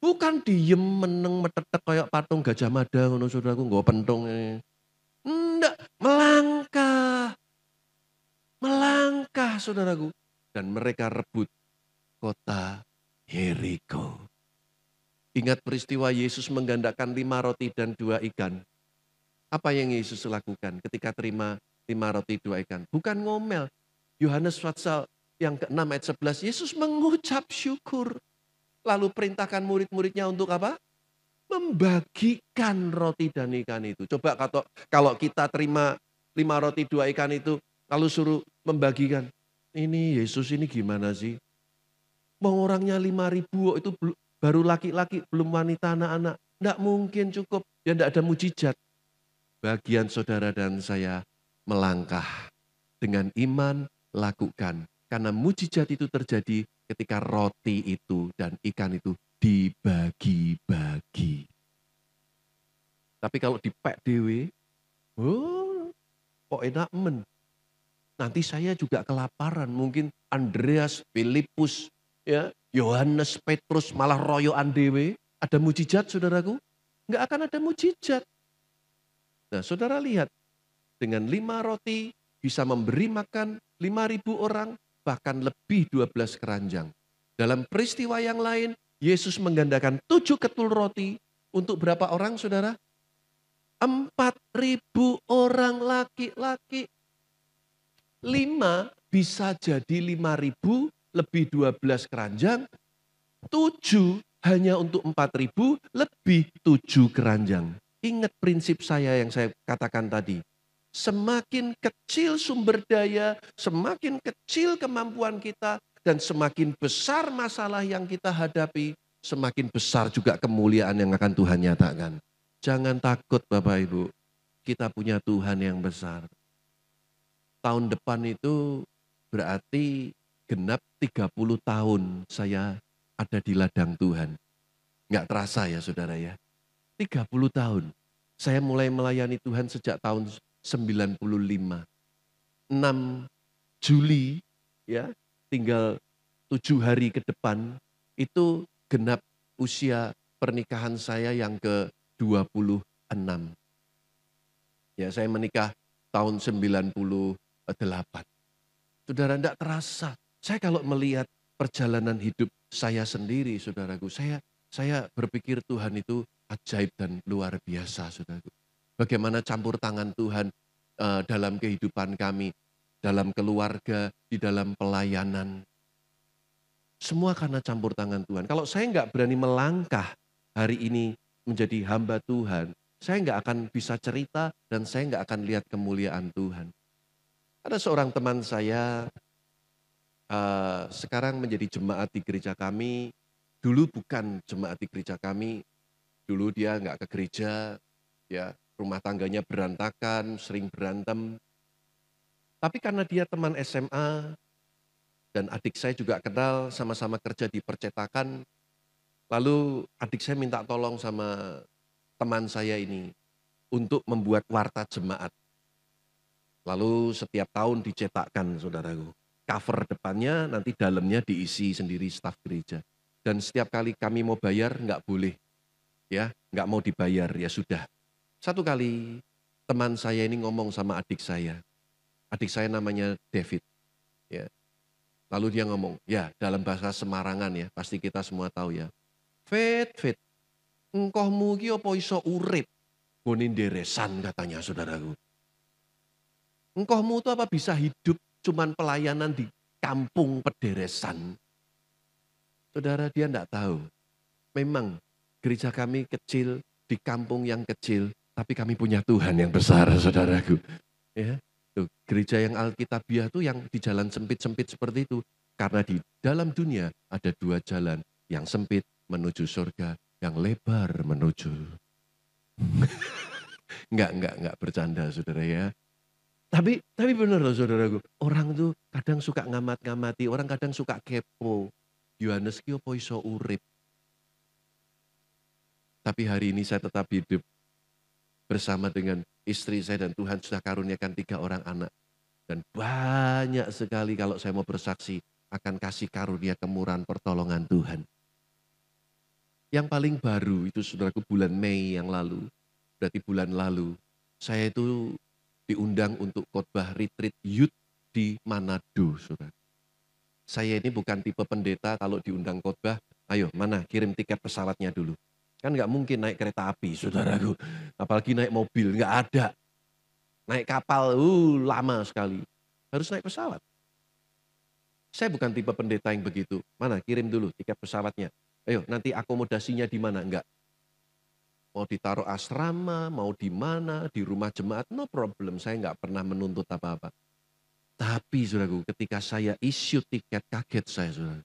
Bukan diem meneng metetek kayak patung Gajah Mada, ngono saudaraku, nggak pentung. Enggak, melangkah. Melangkah saudaraku. Dan mereka rebut kota Yeriko. Ingat peristiwa Yesus menggandakan 5 roti dan 2 ikan. Apa yang Yesus lakukan ketika terima 5 roti 2 ikan? Bukan ngomel. Yohanes pasal yang ke-6 ayat 11, Yesus mengucap syukur. Lalu perintahkan murid-muridnya untuk apa? Membagikan roti dan ikan itu. Coba kalau kita terima 5 roti 2 ikan itu, lalu suruh membagikan. Ini Yesus ini gimana sih? Mau orangnya 5.000 itu baru laki-laki, belum wanita, anak-anak. Tidak mungkin cukup, ya tidak ada mujizat. Bagian saudara dan saya melangkah. Dengan iman lakukan. Karena mujizat itu terjadi ketika roti itu dan ikan itu dibagi-bagi. Tapi kalau dipek dewe, kok enak men. Nanti saya juga kelaparan, mungkin Andreas, Filipus, ya, Yohanes, Petrus malah royoan dewe. Ada mujizat saudaraku? Enggak akan ada mujizat. Nah saudara lihat, dengan 5 roti bisa memberi makan 5.000 orang, bahkan lebih 12 keranjang. Dalam peristiwa yang lain, Yesus menggandakan 7 ketul roti untuk berapa orang saudara? 4.000 orang laki-laki. 5 bisa jadi 5.000 lebih 12 keranjang. 7 hanya untuk 4.000 lebih 7 keranjang. Ingat prinsip saya yang saya katakan tadi. Semakin kecil sumber daya, semakin kecil kemampuan kita, dan semakin besar masalah yang kita hadapi, semakin besar juga kemuliaan yang akan Tuhan nyatakan. Jangan takut Bapak Ibu, kita punya Tuhan yang besar. Tahun depan itu berarti genap 30 tahun saya ada di ladang Tuhan. Nggak terasa ya saudara ya, 30 tahun. Saya mulai melayani Tuhan sejak tahun 95. 6 Juli ya, tinggal 7 hari ke depan itu genap usia pernikahan saya yang ke-26. Ya, saya menikah tahun 98. Saudara, enggak terasa. Saya kalau melihat perjalanan hidup saya sendiri, saudaraku, saya berpikir Tuhan itu ajaib dan luar biasa, saudaraku. Bagaimana campur tangan Tuhan dalam kehidupan kami, dalam keluarga, di dalam pelayanan. Semua karena campur tangan Tuhan. Kalau saya enggak berani melangkah hari ini menjadi hamba Tuhan, saya enggak akan bisa cerita dan saya enggak akan lihat kemuliaan Tuhan. Ada seorang teman saya sekarang menjadi jemaat di gereja kami. Dulu bukan jemaat di gereja kami. Dulu dia enggak ke gereja, ya rumah tangganya berantakan, sering berantem. Tapi karena dia teman SMA dan adik saya juga kenal, sama-sama kerja di percetakan. Lalu adik saya minta tolong sama teman saya ini untuk membuat warta jemaat. Lalu setiap tahun dicetakkan saudaraku. Cover depannya nanti dalamnya diisi sendiri staf gereja. Dan setiap kali kami mau bayar nggak boleh. Ya, nggak mau dibayar, ya sudah. Satu kali teman saya ini ngomong sama adik saya. Adik saya namanya David. Ya. Lalu dia ngomong, ya dalam bahasa Semarangan ya, pasti kita semua tahu ya. Fit, engkohmu ki apa iso urip? Gonin deresan katanya saudaraku. Engkohmu itu apa bisa hidup cuman pelayanan di kampung pederesan? Saudara, dia enggak tahu. Memang gereja kami kecil, di kampung yang kecil, tapi kami punya Tuhan yang besar saudaraku. Ya, tuh, gereja yang Alkitabiah tuh yang di jalan sempit-sempit seperti itu. Karena di dalam dunia ada 2 jalan, yang sempit menuju surga, yang lebar menuju. Enggak bercanda saudara ya. Tapi benar loh saudaraku, orang tuh kadang suka ngamat-ngamati, orang kadang suka kepo. Yohanes ki opo iso urip. Tapi hari ini saya tetap hidup bersama dengan istri saya dan Tuhan sudah karuniakan 3 orang anak. Dan banyak sekali kalau saya mau bersaksi akan kasih karunia kemurahan pertolongan Tuhan. Yang paling baru itu saudaraku bulan Mei yang lalu, berarti bulan lalu, saya itu diundang untuk khotbah retreat youth di Manado, saudara. Saya ini bukan tipe pendeta kalau diundang khotbah, ayo mana kirim tiket pesawatnya dulu. Kan nggak mungkin naik kereta api, saudaraku. Apalagi naik mobil, nggak ada. Naik kapal, lama sekali. Harus naik pesawat. Saya bukan tipe pendeta yang begitu. Mana kirim dulu tiket pesawatnya. Ayo nanti akomodasinya di mana? Enggak. Mau ditaruh asrama, mau di mana, di rumah jemaat, no problem. Saya enggak pernah menuntut apa-apa. Tapi saudaraku, ketika saya issue tiket, kaget saya saudara.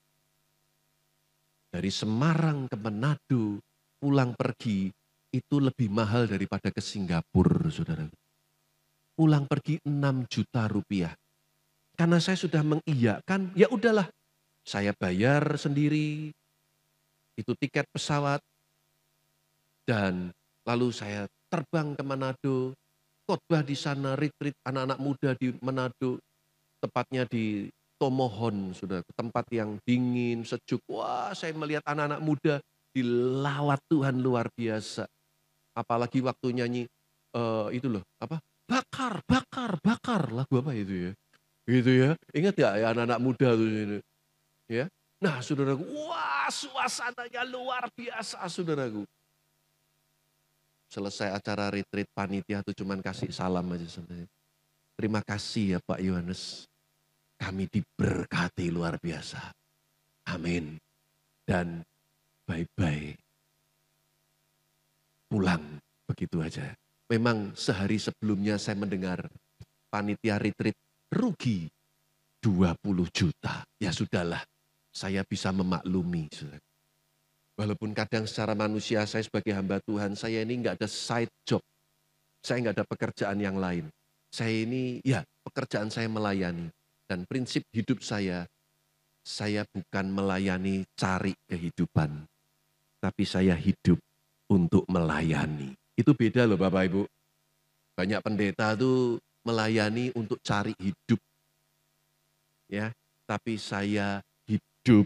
Dari Semarang ke Manado, pulang pergi, itu lebih mahal daripada ke Singapura, saudara. Pulang pergi 6 juta rupiah. Karena saya sudah mengiyakan, ya udahlah. Saya bayar sendiri, itu tiket pesawat. Dan lalu saya terbang ke Manado, khotbah di sana, retreat anak-anak muda di Manado. Tepatnya di Tomohon, saudara, tempat yang dingin, sejuk. Wah, saya melihat anak-anak muda dilawat Tuhan luar biasa. Apalagi waktu nyanyi itu loh, apa? Bakar, bakar, bakar. Lagu apa itu ya? Gitu ya. Ingat ya anak-anak muda tuh ini, ya. Nah, saudaraku, wah suasananya luar biasa, saudaraku. Selesai acara retreat panitia tuh cuman kasih salam aja sebenarnya. Terima kasih ya Pak Yohanes. Kami diberkati luar biasa. Amin. Dan bye-bye. Pulang begitu aja. Memang sehari sebelumnya saya mendengar panitia retreat rugi 20 juta. Ya sudahlah, saya bisa memaklumi. Walaupun kadang secara manusia saya sebagai hamba Tuhan, saya ini nggak ada side job. Saya nggak ada pekerjaan yang lain. Saya ini, ya pekerjaan saya melayani. Dan prinsip hidup saya bukan melayani cari kehidupan. Tapi saya hidup untuk melayani. Itu beda loh Bapak Ibu. Banyak pendeta tuh melayani untuk cari hidup. Ya, tapi saya hidup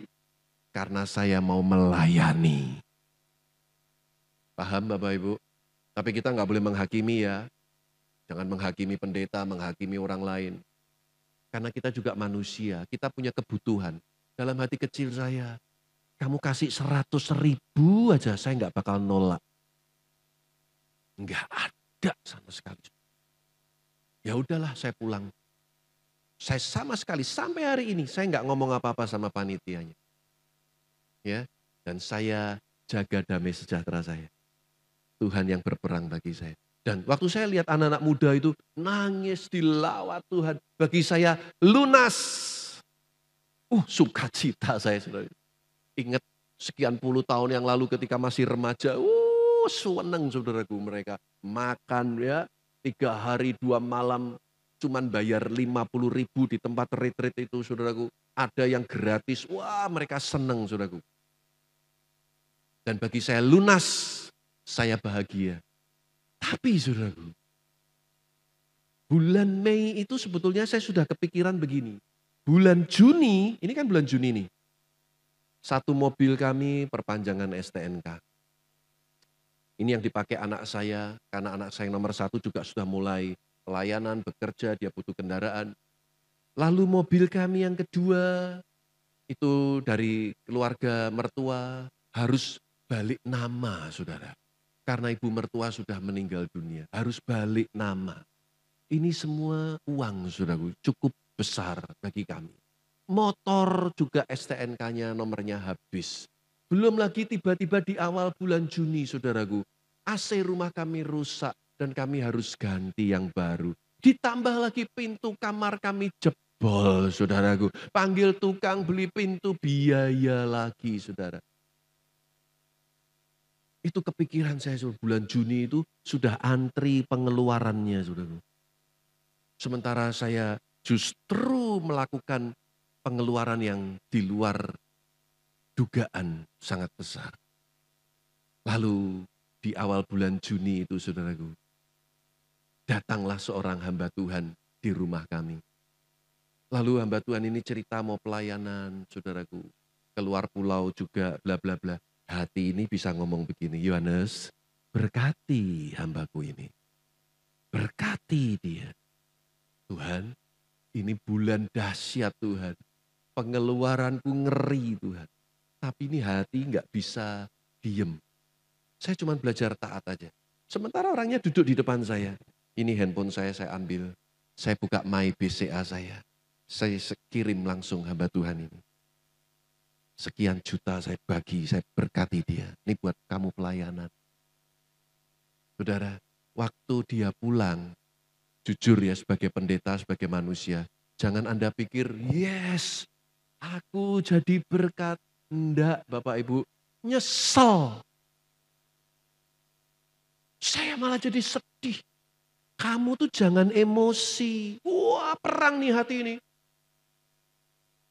karena saya mau melayani. Paham Bapak Ibu? Tapi kita nggak boleh menghakimi ya. Jangan menghakimi pendeta, menghakimi orang lain. Karena kita juga manusia, kita punya kebutuhan. Dalam hati kecil saya, kamu kasih 100.000 aja, saya nggak bakal nolak. Nggak ada sama sekali. Ya udahlah, saya pulang. Saya sama sekali sampai hari ini saya nggak ngomong apa-apa sama panitianya. Ya, dan saya jaga damai sejahtera saya. Tuhan yang berperang bagi saya. Dan waktu saya lihat anak-anak muda itu nangis dilawat Tuhan. Bagi saya lunas. Sukacita saya saudara. Ingat sekian puluh tahun yang lalu ketika masih remaja. Seneng saudaraku mereka. Makan ya 3 hari 2 malam. Cuman bayar 50.000 di tempat retreat itu saudaraku. Ada yang gratis. Wah mereka seneng saudaraku. Dan bagi saya lunas. Saya bahagia. Tapi saudaraku, bulan Mei itu sebetulnya saya sudah kepikiran begini. Bulan Juni, ini kan bulan Juni nih. Satu mobil kami perpanjangan STNK. Ini yang dipakai anak saya, karena anak saya yang nomor 1 juga sudah mulai pelayanan, bekerja, dia butuh kendaraan. Lalu mobil kami yang kedua, itu dari keluarga mertua, harus balik nama saudara. Karena ibu mertua sudah meninggal dunia, harus balik nama. Ini semua uang saudaraku, cukup besar bagi kami. Motor juga STNK-nya nomornya habis. Belum lagi tiba-tiba di awal bulan Juni saudaraku, AC rumah kami rusak dan kami harus ganti yang baru. Ditambah lagi pintu kamar kami jebol saudaraku. Panggil tukang beli pintu biaya lagi saudara. Itu kepikiran saya bulan Juni itu sudah antri pengeluarannya saudara. Sementara saya justru melakukan pengeluaran yang di luar dugaan sangat besar. Lalu di awal bulan Juni itu saudaraku, datanglah seorang hamba Tuhan di rumah kami. Lalu hamba Tuhan ini cerita mau pelayanan saudaraku. Keluar pulau juga bla bla bla. Hati ini bisa ngomong begini, Yohanes, berkati hambaku ini. Berkati dia. Tuhan, ini bulan dahsyat Tuhan. Pengeluaranku ngeri Tuhan. Tapi ini hati nggak bisa diem. Saya cuma belajar taat aja. Sementara orangnya duduk di depan saya. Ini handphone saya ambil. Saya buka My BCA saya. Saya kirim langsung hamba Tuhan ini. Sekian juta saya bagi, saya berkati dia. Ini buat kamu pelayanan. Saudara, waktu dia pulang, jujur ya sebagai pendeta, sebagai manusia, jangan Anda pikir, yes, aku jadi berkat. Enggak, Bapak Ibu, nyesel. Saya malah jadi sedih. Kamu tuh jangan emosi. Wah, perang nih hati ini.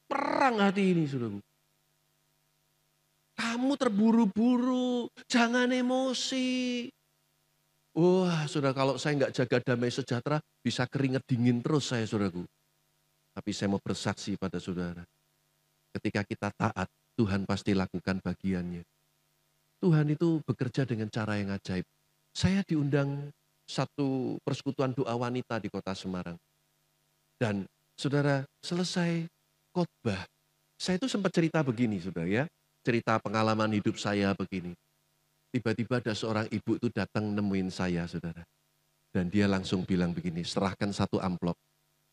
Perang hati ini, saudaraku. Kamu terburu-buru, jangan emosi. Wah, saudara, kalau saya nggak jaga damai sejahtera, bisa keringet dingin terus saya, saudaraku. Tapi saya mau bersaksi pada saudara. Ketika kita taat, Tuhan pasti lakukan bagiannya. Tuhan itu bekerja dengan cara yang ajaib. Saya diundang satu persekutuan doa wanita di kota Semarang. Dan saudara, selesai khotbah, saya itu sempat cerita begini saudara ya. Cerita pengalaman hidup saya begini. Tiba-tiba ada seorang ibu itu datang nemuin saya saudara. Dan dia langsung bilang begini, serahkan satu amplop.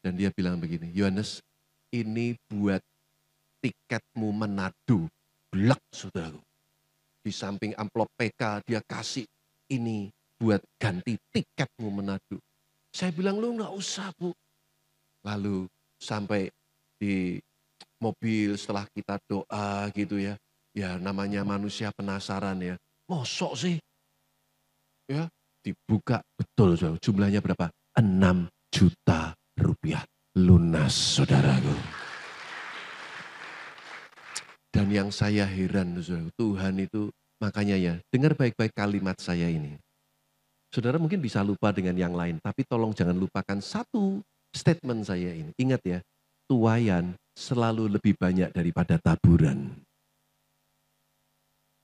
Dan dia bilang begini, Yohanes, ini buat tiketmu Manado. Blek saudara. Di samping amplop PK dia kasih ini buat ganti tiketmu Manado. Saya bilang lu gak usah bu. Lalu sampai di mobil setelah kita doa gitu ya. Ya namanya manusia penasaran ya. Mosok sih? Ya dibuka betul saudara. Jumlahnya berapa? 6 juta rupiah. Lunas saudaraku. Dan yang saya heran saudara, Tuhan itu makanya ya, dengar baik-baik kalimat saya ini. Saudara mungkin bisa lupa dengan yang lain, tapi tolong jangan lupakan satu statement saya ini. Ingat ya, tuaian selalu lebih banyak daripada taburan.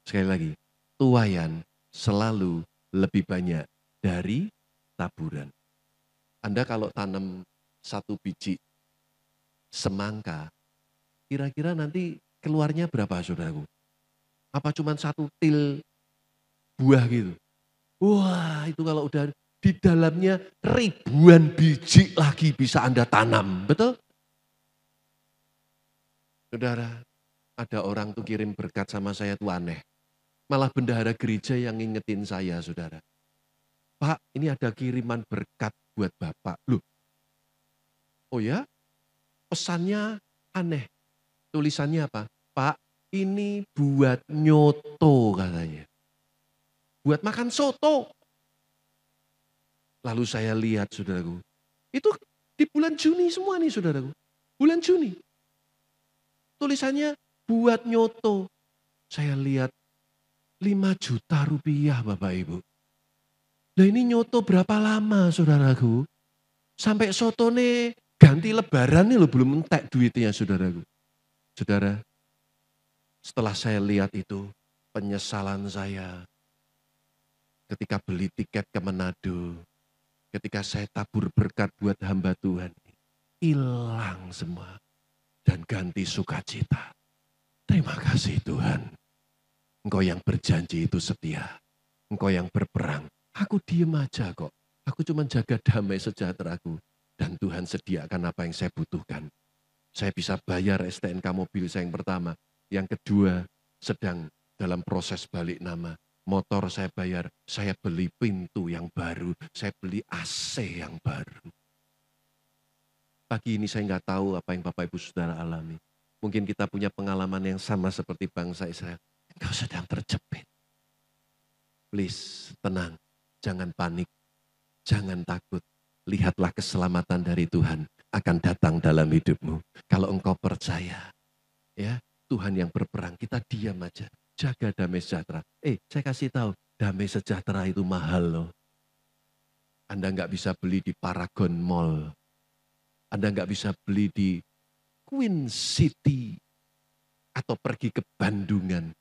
Sekali lagi, tuaian selalu lebih banyak dari taburan. Anda kalau tanam satu biji semangka, kira-kira nanti keluarnya berapa saudaraku? Apa cuma satu til buah gitu? Wah itu kalau udah di dalamnya ribuan biji lagi bisa Anda tanam, betul? Saudara, ada orang tuh kirim berkat sama saya tuh aneh. Malah bendahara gereja yang ngingetin saya saudara. Pak ini ada kiriman berkat buat Bapak. Loh, oh ya? Pesannya aneh. Tulisannya apa? Pak, ini buat nyoto katanya. Buat makan soto. Lalu saya lihat saudaraku. Itu di bulan Juni semua nih saudaraku. Bulan Juni. Tulisannya buat nyoto. Saya lihat 5 juta rupiah Bapak Ibu. Nah ini nyoto berapa lama saudaraku? Sampai soto nih ganti lebaran nih loh belum entek duitnya saudaraku. Saudara, setelah saya lihat itu, penyesalan saya ketika beli tiket ke Manado, ketika saya tabur berkat buat hamba Tuhan, hilang semua dan ganti sukacita. Terima kasih Tuhan. Engkau yang berjanji itu setia. Engkau yang berperang. Aku diem aja kok. Aku cuma jaga damai sejahteraku. Dan Tuhan sediakan apa yang saya butuhkan. Saya bisa bayar STNK mobil saya yang pertama. Yang kedua sedang dalam proses balik nama. Motor saya bayar, saya beli pintu yang baru. Saya beli AC yang baru. Pagi ini saya nggak tahu apa yang Bapak Ibu Saudara alami. Mungkin kita punya pengalaman yang sama seperti bangsa Israel. Engkau sedang terjepit. Please, tenang. Jangan panik. Jangan takut. Lihatlah keselamatan dari Tuhan akan datang dalam hidupmu. Kalau engkau percaya, ya Tuhan yang berperang, kita diam aja. Jaga damai sejahtera. Saya kasih tahu, damai sejahtera itu mahal loh. Anda nggak bisa beli di Paragon Mall. Anda nggak bisa beli di Queen City. Atau pergi ke Bandungan.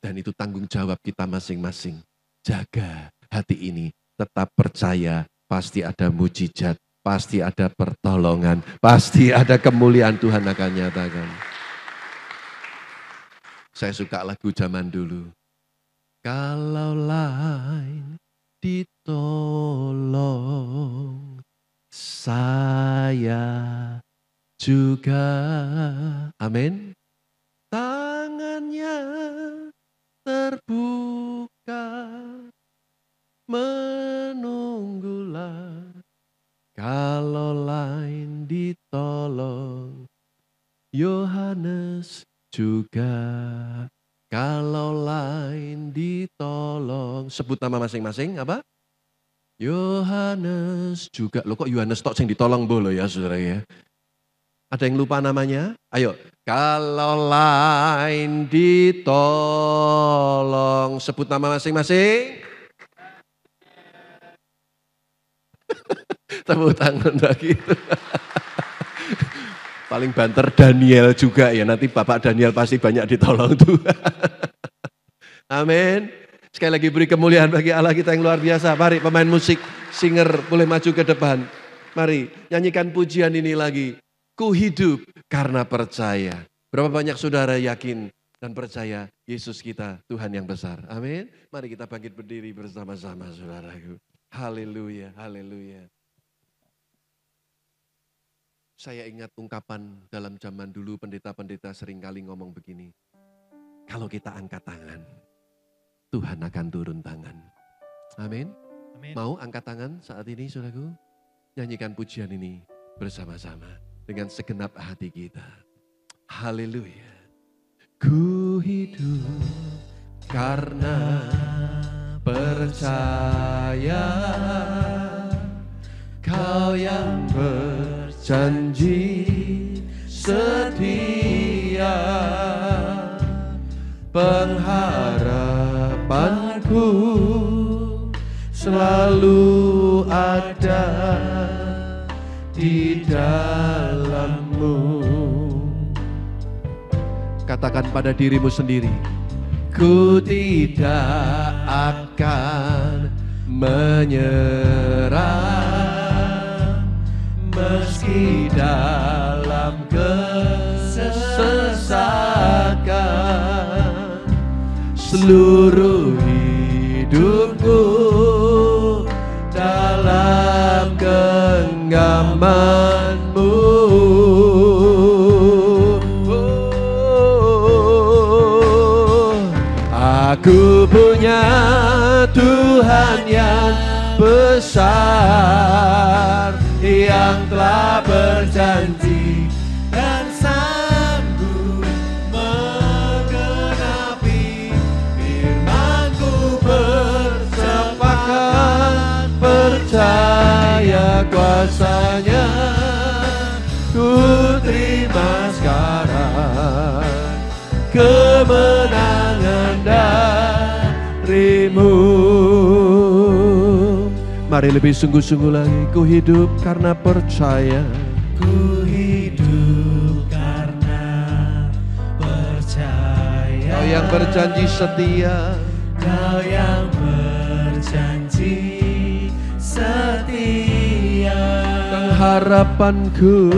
Dan itu tanggung jawab kita masing-masing. Jaga hati ini, tetap percaya, pasti ada mujizat, pasti ada pertolongan, pasti ada kemuliaan Tuhan akan nyatakan. Saya suka lagu zaman dulu. Kalau lain ditolong, saya juga. Amin. Tangannya terbuka, menunggulah. Kalau lain ditolong, Yohanes juga. Kalau lain ditolong, sebut nama masing-masing apa? Yohanes juga. Loh kok Yohanes tok sing ditolong bolo ya saudara ya. Ada yang lupa namanya? Ayo. Kalau lain ditolong, sebut nama masing-masing. Tepuk tangan begitu. Paling banter Daniel juga ya, nanti Bapak Daniel pasti banyak ditolong Tuhan. Amin. Sekali lagi beri kemuliaan bagi Allah kita yang luar biasa. Mari pemain musik, singer boleh maju ke depan. Mari nyanyikan pujian ini lagi. Ku hidup karena percaya. Berapa banyak saudara yakin dan percaya Yesus kita Tuhan yang besar. Amin. Mari kita bangkit berdiri bersama-sama saudaraku. Haleluya, haleluya. Saya ingat ungkapan dalam zaman dulu pendeta-pendeta seringkali ngomong begini. Kalau kita angkat tangan, Tuhan akan turun tangan. Amin. Amin. Mau angkat tangan saat ini saudaraku? Nyanyikan pujian ini bersama-sama dengan segenap hati kita. Haleluya. Ku hidup karena percaya Kau yang berjanji setia, pengharapanku selalu ada di dalam-Mu. Katakan pada dirimu sendiri, ku tidak akan menyerah meski dalam kesesakan. Seluruh hidupku dalam genggaman-Mu. Aku punya Tuhan yang besar, yang telah berjanji dan sanggup menggenapi firman-Ku. Bersepakat percaya kuasa-Nya, ku terima sekarang kemenangan dari-Mu. Mari lebih sungguh-sungguh lagi. Ku hidup karena percaya. Ku hidup karena percaya. Kau yang berjanji setia. Kau yang berjanji setia. Pengharapanku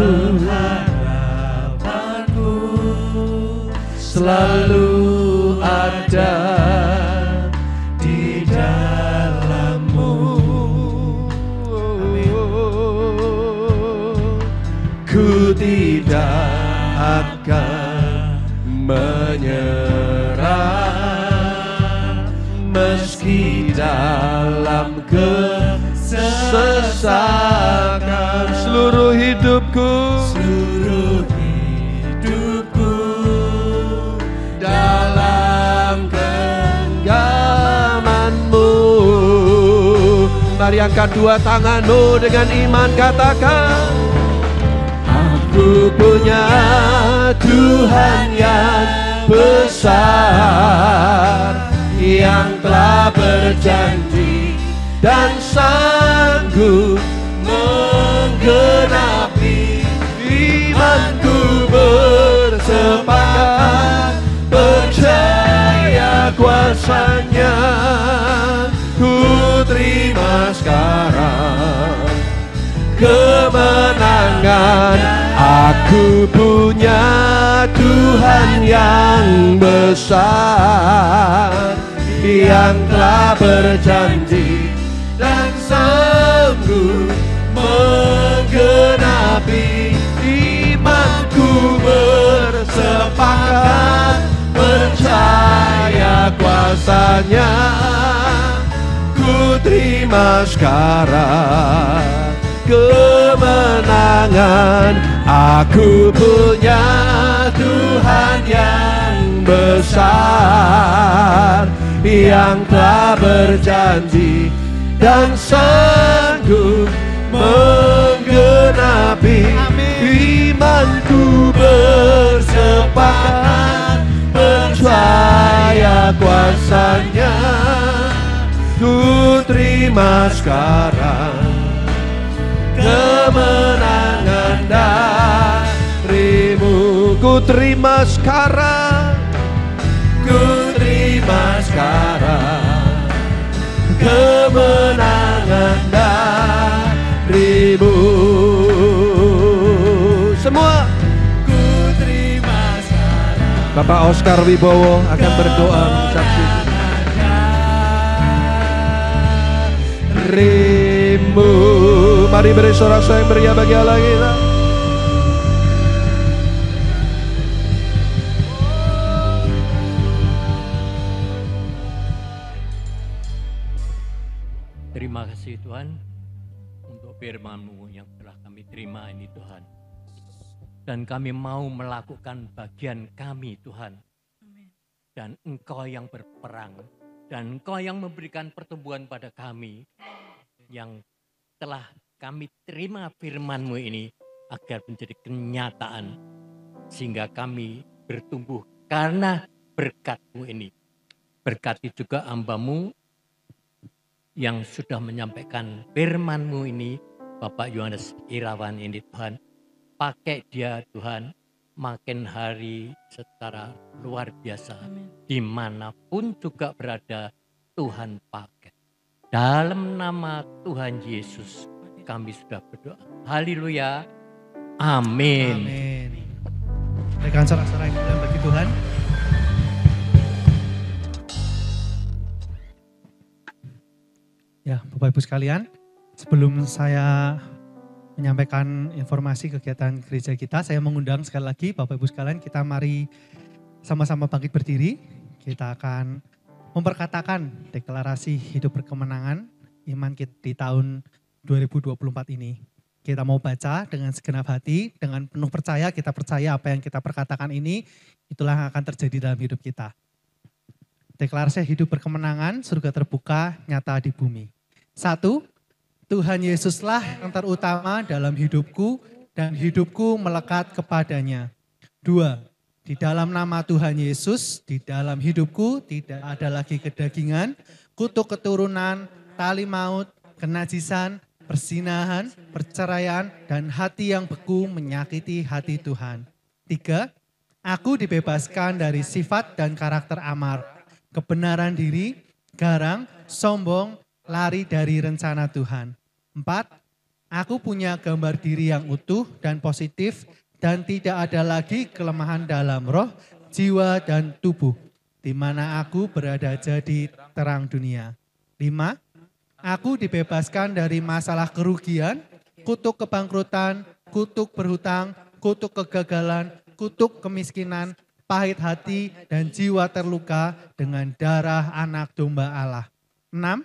selalu ada di dalam-Mu. Ku tidak akan menyerah meski dalam kesesakan. Seluruh hidupku dalam genggaman-Mu. Mari angkat dua tanganmu dengan iman, katakan, aku punya Tuhan yang besar, yang telah berjanji dan sanggup menggenapi iman-Ku. Bersepakat percaya kuasa-Nya, ku terima sekarang kemenangan. Aku punya Tuhan yang besar, yang telah berjanji dan sanggup menggenapi iman-Ku. Bersepakat percaya kuasa-Nya, ku terima sekarang kemenangan. Aku punya Tuhan yang besar, yang telah berjanji dan sanggup menggenapi iman-Ku. Bersepakat percaya kuasa-Nya, ku terima sekarang kemenangan dari terima sekarang, ku terima sekarang kemenangan darimu. Semua Ku terima sekarang Bapak Oscar Wibowo akan berdoa mengucapkan darimu. Mari beri sorak-sorai yang meriah bagi Allah kita. Terima kasih Tuhan untuk firman-Mu yang telah kami terima ini Tuhan. Dan kami mau melakukan bagian kami Tuhan. Dan Engkau yang berperang. Dan Engkau yang memberikan pertumbuhan pada kami. Yang telah kami terima firman-Mu ini agar menjadi kenyataan. Sehingga kami bertumbuh karena berkat-Mu ini. Berkati juga hamba-Mu yang sudah menyampaikan firman-Mu ini, Bapak Yohanes Irawan ini Tuhan. Pakai dia Tuhan, makin hari secara luar biasa. Dimanapun juga berada, Tuhan pakai. Dalam nama Tuhan Yesus, kami sudah berdoa. Haleluya. Amin. Amin. Berikan sorak-sorai yang mulia bagi Tuhan. Ya, Bapak Ibu sekalian, sebelum saya menyampaikan informasi kegiatan gereja kita, saya mengundang sekali lagi Bapak Ibu sekalian, kita mari sama-sama bangkit berdiri. Kita akan memperkatakan deklarasi hidup berkemenangan iman kita di tahun 2024 ini. Kita mau baca dengan segenap hati, dengan penuh percaya, kita percaya apa yang kita perkatakan ini, itulah yang akan terjadi dalam hidup kita. Deklarasi hidup berkemenangan, surga terbuka, nyata di bumi. 1, Tuhan Yesuslah yang terutama dalam hidupku dan hidupku melekat kepadanya. 2, di dalam nama Tuhan Yesus, di dalam hidupku tidak ada lagi kedagingan, kutuk keturunan, tali maut, kenajisan, persinahan, perceraian, dan hati yang beku menyakiti hati Tuhan. 3, aku dibebaskan dari sifat dan karakter amar, kebenaran diri, garang, sombong, lari dari rencana Tuhan. 4, aku punya gambar diri yang utuh dan positif dan tidak ada lagi kelemahan dalam roh, jiwa, dan tubuh, di mana aku berada jadi terang dunia. 5, aku dibebaskan dari masalah kerugian, kutuk kebangkrutan, kutuk berhutang, kutuk kegagalan, kutuk kemiskinan, pahit hati, dan jiwa terluka dengan darah anak domba Allah. 6,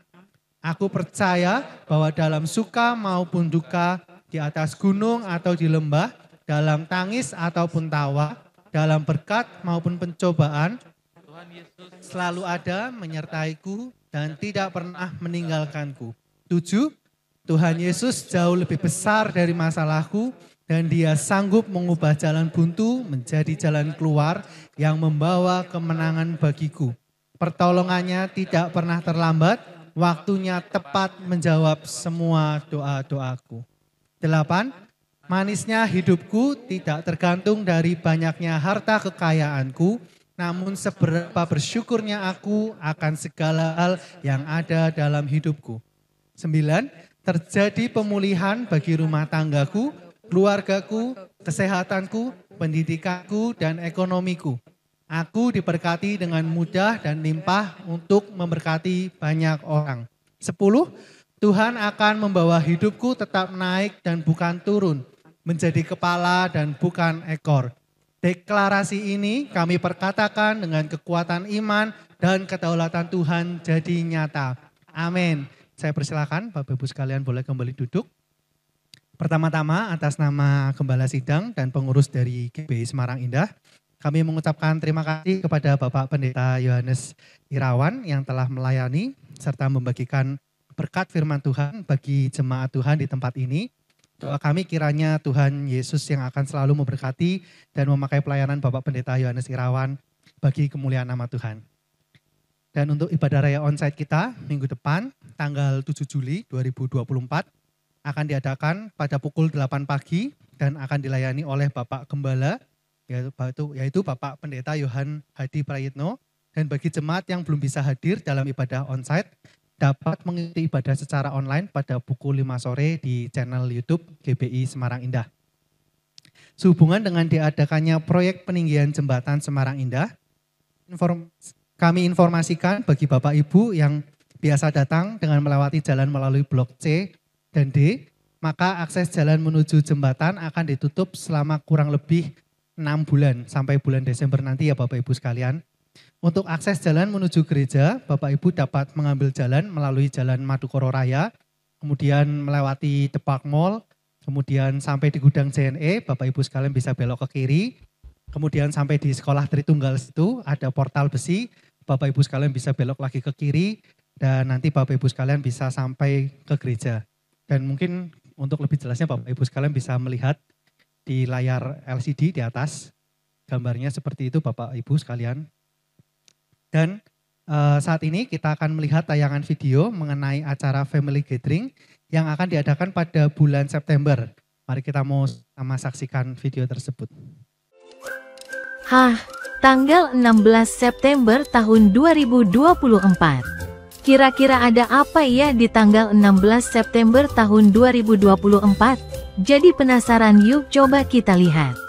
aku percaya bahwa dalam suka maupun duka, di atas gunung atau di lembah, dalam tangis ataupun tawa, dalam berkat maupun pencobaan, Tuhan Yesus selalu ada menyertaiku dan tidak pernah meninggalkanku. 7, Tuhan Yesus jauh lebih besar dari masalahku dan Dia sanggup mengubah jalan buntu menjadi jalan keluar yang membawa kemenangan bagiku. Pertolongannya tidak pernah terlambat, waktunya tepat menjawab semua doa-doaku. 8, manisnya hidupku tidak tergantung dari banyaknya harta kekayaanku, namun seberapa bersyukurnya aku akan segala hal yang ada dalam hidupku. 9, terjadi pemulihan bagi rumah tanggaku, keluargaku, kesehatanku, pendidikanku, dan ekonomiku. Aku diberkati dengan mudah dan limpah untuk memberkati banyak orang. 10, Tuhan akan membawa hidupku tetap naik dan bukan turun, menjadi kepala dan bukan ekor. Deklarasi ini kami perkatakan dengan kekuatan iman dan kedaulatan Tuhan jadi nyata. Amin. Saya persilakan Bapak Ibu sekalian boleh kembali duduk. Pertama-tama atas nama Gembala Sidang dan pengurus dari GBI Semarang Indah, kami mengucapkan terima kasih kepada Bapak Pendeta Yohanes Irawan yang telah melayani serta membagikan berkat firman Tuhan bagi jemaat Tuhan di tempat ini. Doa kami kiranya Tuhan Yesus yang akan selalu memberkati dan memakai pelayanan Bapak Pendeta Yohanes Irawan bagi kemuliaan nama Tuhan. Dan untuk ibadah raya onsite kita minggu depan tanggal 7 Juli 2024 akan diadakan pada pukul 8 pagi dan akan dilayani oleh Bapak Gembala yaitu Bapak Pendeta Yohan Hadi Prayitno. Dan bagi jemaat yang belum bisa hadir dalam ibadah onsite, dapat mengikuti ibadah secara online pada pukul 5 sore di channel YouTube GBI Semarang Indah. Sehubungan dengan diadakannya proyek peninggian jembatan Semarang Indah, kami informasikan bagi Bapak Ibu yang biasa datang dengan melewati jalan melalui blok C dan D, maka akses jalan menuju jembatan akan ditutup selama kurang lebih 6 bulan sampai bulan Desember nanti ya Bapak Ibu sekalian. Untuk akses jalan menuju gereja, Bapak Ibu dapat mengambil jalan melalui Jalan Madukoro Raya, kemudian melewati Depak Mall, kemudian sampai di Gudang JNE, Bapak Ibu sekalian bisa belok ke kiri, kemudian sampai di Sekolah Tritunggal situ ada portal besi, Bapak Ibu sekalian bisa belok lagi ke kiri, dan nanti Bapak Ibu sekalian bisa sampai ke gereja. Dan mungkin untuk lebih jelasnya Bapak Ibu sekalian bisa melihat di layar LCD di atas, gambarnya seperti itu Bapak Ibu sekalian. Dan saat ini kita akan melihat tayangan video mengenai acara Family Gathering yang akan diadakan pada bulan September. Mari kita mau sama saksikan video tersebut. Tanggal 16 September tahun 2024. Kira-kira ada apa ya di tanggal 16 September tahun 2024? Jadi penasaran, yuk coba kita lihat.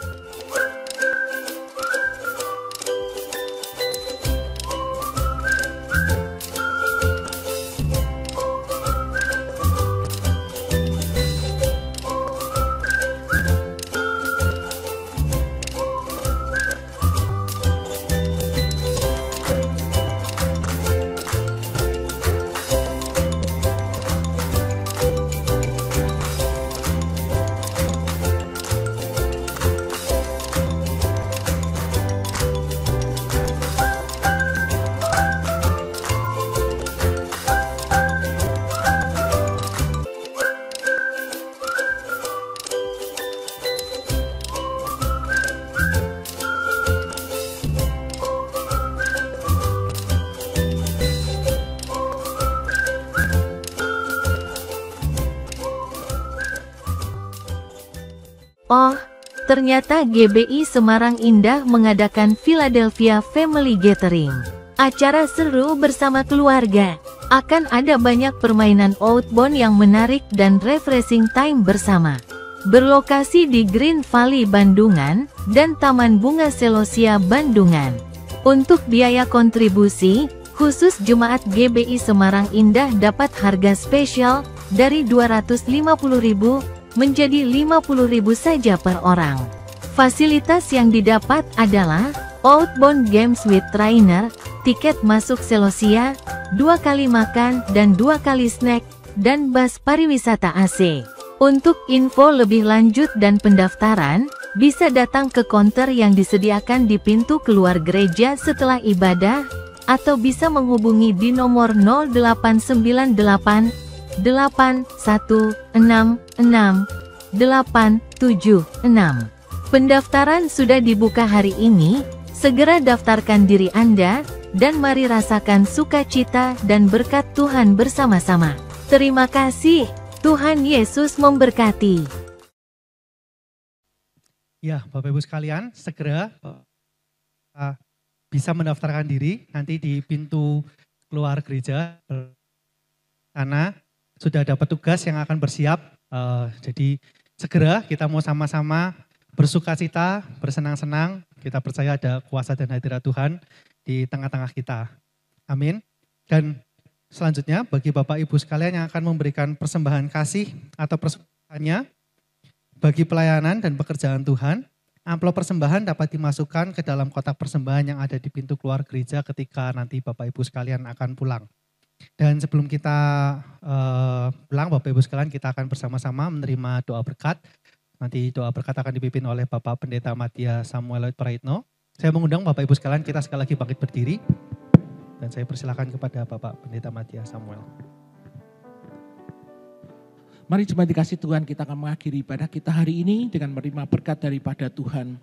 Oh, ternyata GBI Semarang Indah mengadakan Philadelphia Family Gathering. Acara seru bersama keluarga. Akan ada banyak permainan outbound yang menarik dan refreshing time bersama. Berlokasi di Green Valley Bandungan dan Taman Bunga Selosia Bandungan. Untuk biaya kontribusi, khusus jemaat GBI Semarang Indah dapat harga spesial dari 250.000 menjadi 50.000 saja per orang. Fasilitas yang didapat adalah outbound games with trainer, tiket masuk Selosia, 2 kali makan dan 2 kali snack, dan bus pariwisata AC. Untuk info lebih lanjut dan pendaftaran, bisa datang ke konter yang disediakan di pintu keluar gereja setelah ibadah, atau bisa menghubungi di nomor 0898 8166-876. Pendaftaran sudah dibuka hari ini, segera daftarkan diri Anda, dan mari rasakan sukacita dan berkat Tuhan bersama-sama. Terima kasih, Tuhan Yesus memberkati. Ya, Bapak Ibu sekalian, segera bisa mendaftarkan diri nanti di pintu keluar gereja. Sana sudah ada petugas yang akan bersiap, jadi segera kita mau sama-sama bersukacita, bersenang-senang, kita percaya ada kuasa dan hadirat Tuhan di tengah-tengah kita. Amin. Dan selanjutnya bagi Bapak Ibu sekalian yang akan memberikan persembahan kasih atau persembahannya bagi pelayanan dan pekerjaan Tuhan, amplop persembahan dapat dimasukkan ke dalam kotak persembahan yang ada di pintu keluar gereja ketika nanti Bapak Ibu sekalian akan pulang. Dan sebelum kita pulang, Bapak Ibu sekalian, kita akan bersama-sama menerima doa berkat. Nanti doa berkat akan dipimpin oleh Bapak Pendeta Mattia Samuel Prayitno. Saya mengundang Bapak Ibu sekalian, kita sekali lagi bangkit berdiri. Dan saya persilakan kepada Bapak Pendeta Mattia Samuel. Mari jemaat dikasih Tuhan, kita akan mengakhiri ibadah kita hari ini dengan menerima berkat daripada Tuhan.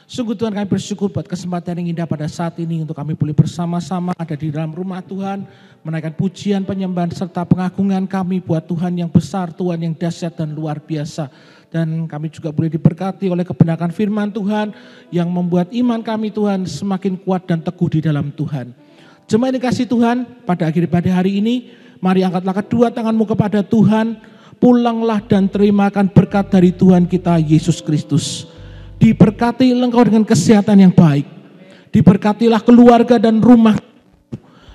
Sungguh Tuhan kami bersyukur buat kesempatan yang indah pada saat ini untuk kami boleh bersama-sama ada di dalam rumah Tuhan. Menaikkan pujian, penyembahan serta pengagungan kami buat Tuhan yang besar, Tuhan yang dahsyat dan luar biasa. Dan kami juga boleh diberkati oleh kebenaran firman Tuhan yang membuat iman kami Tuhan semakin kuat dan teguh di dalam Tuhan. Jemaat yang dikasihi Tuhan, pada hari ini mari angkatlah kedua tanganmu kepada Tuhan. Pulanglah dan terimakan berkat dari Tuhan kita Yesus Kristus. Diberkati engkau dengan kesehatan yang baik. Diberkatilah keluarga dan rumah.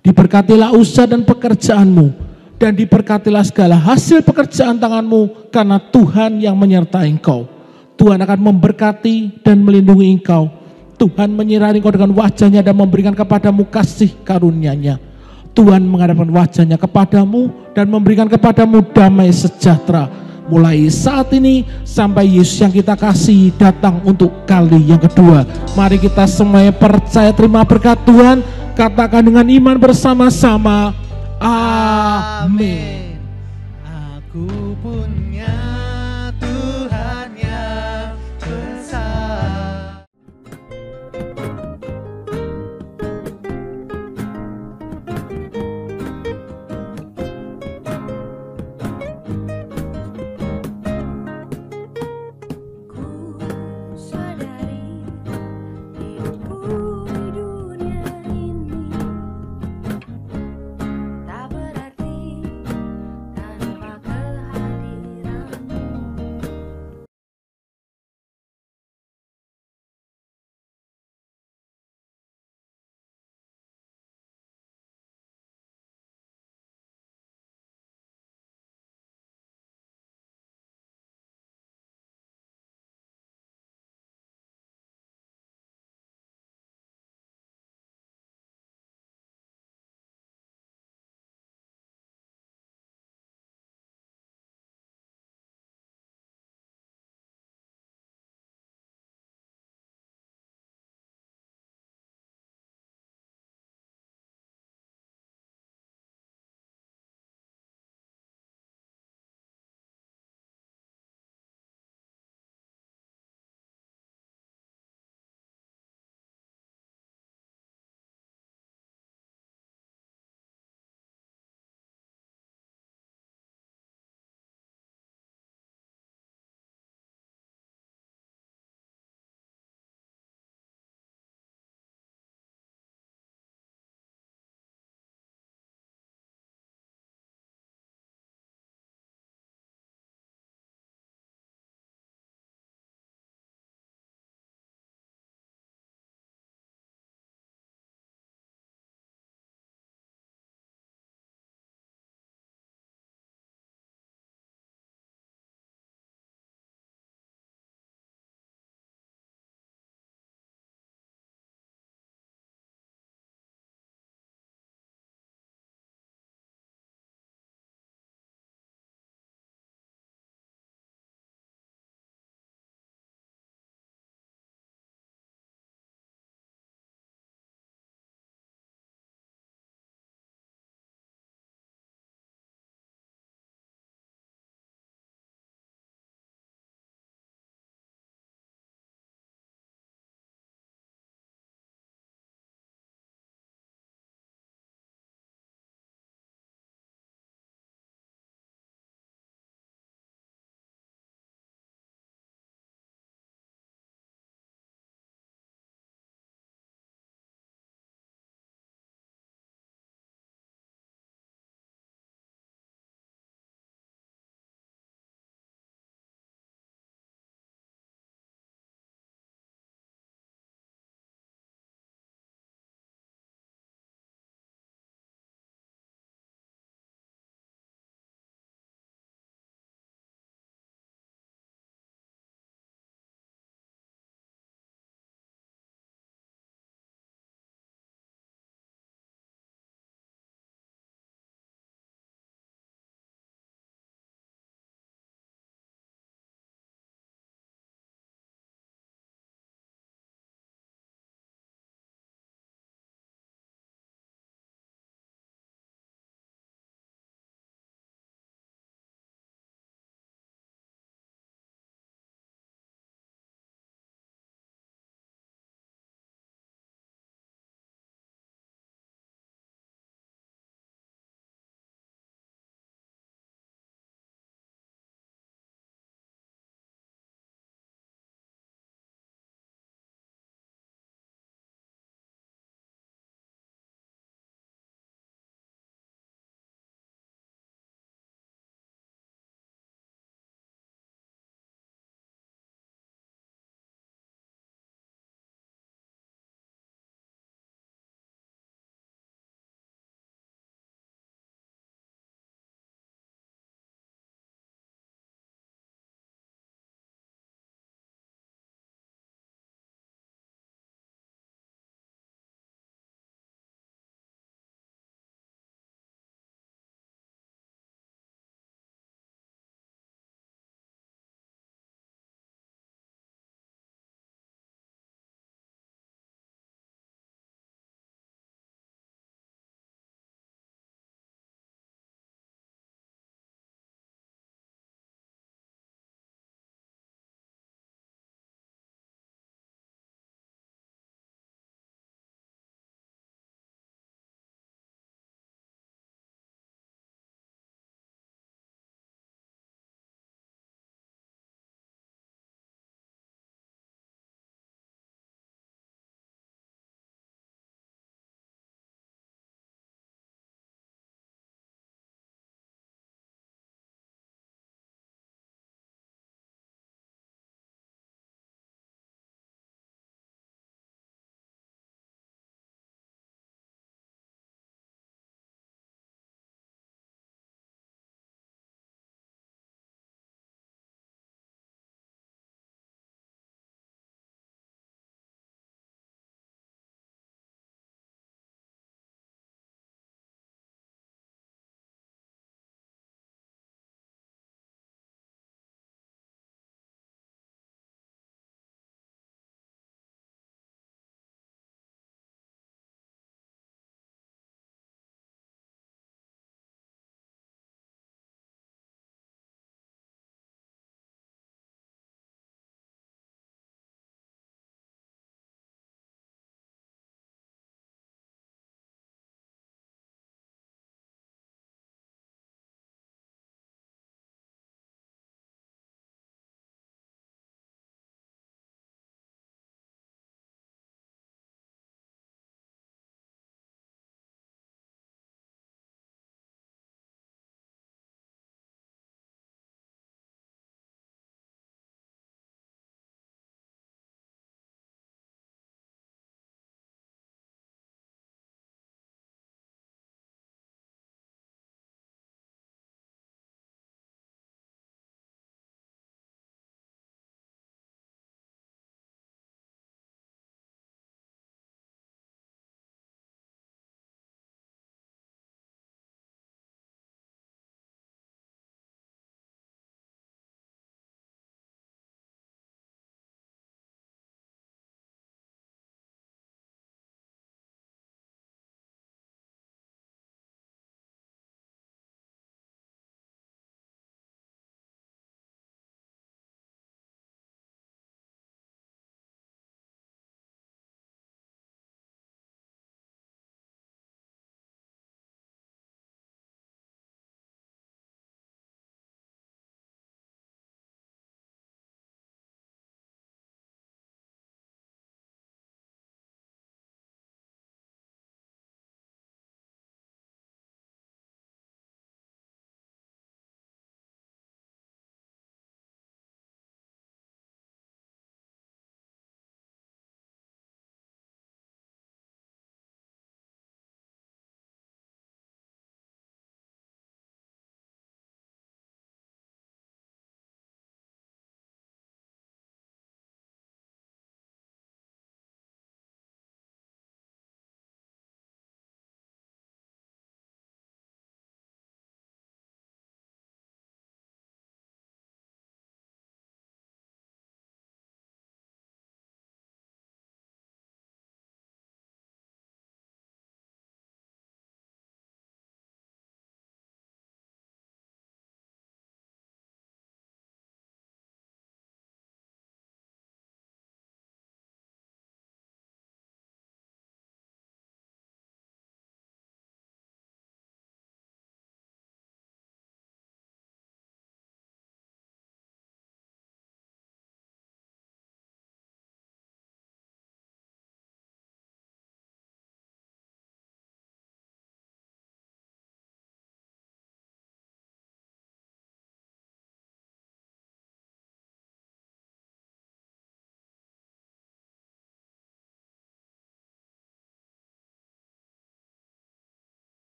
Diberkatilah usaha dan pekerjaanmu. Dan diberkatilah segala hasil pekerjaan tanganmu karena Tuhan yang menyertai engkau. Tuhan akan memberkati dan melindungi engkau. Tuhan menyirami engkau dengan wajahnya dan memberikan kepadamu kasih karunia-Nya. Tuhan menghadapkan wajahnya kepadamu dan memberikan kepadamu damai sejahtera. Mulai saat ini sampai Yesus yang kita kasih datang untuk kali yang kedua. Mari kita semuanya percaya terima berkat Tuhan. Katakan dengan iman bersama-sama. Amin. Aku punya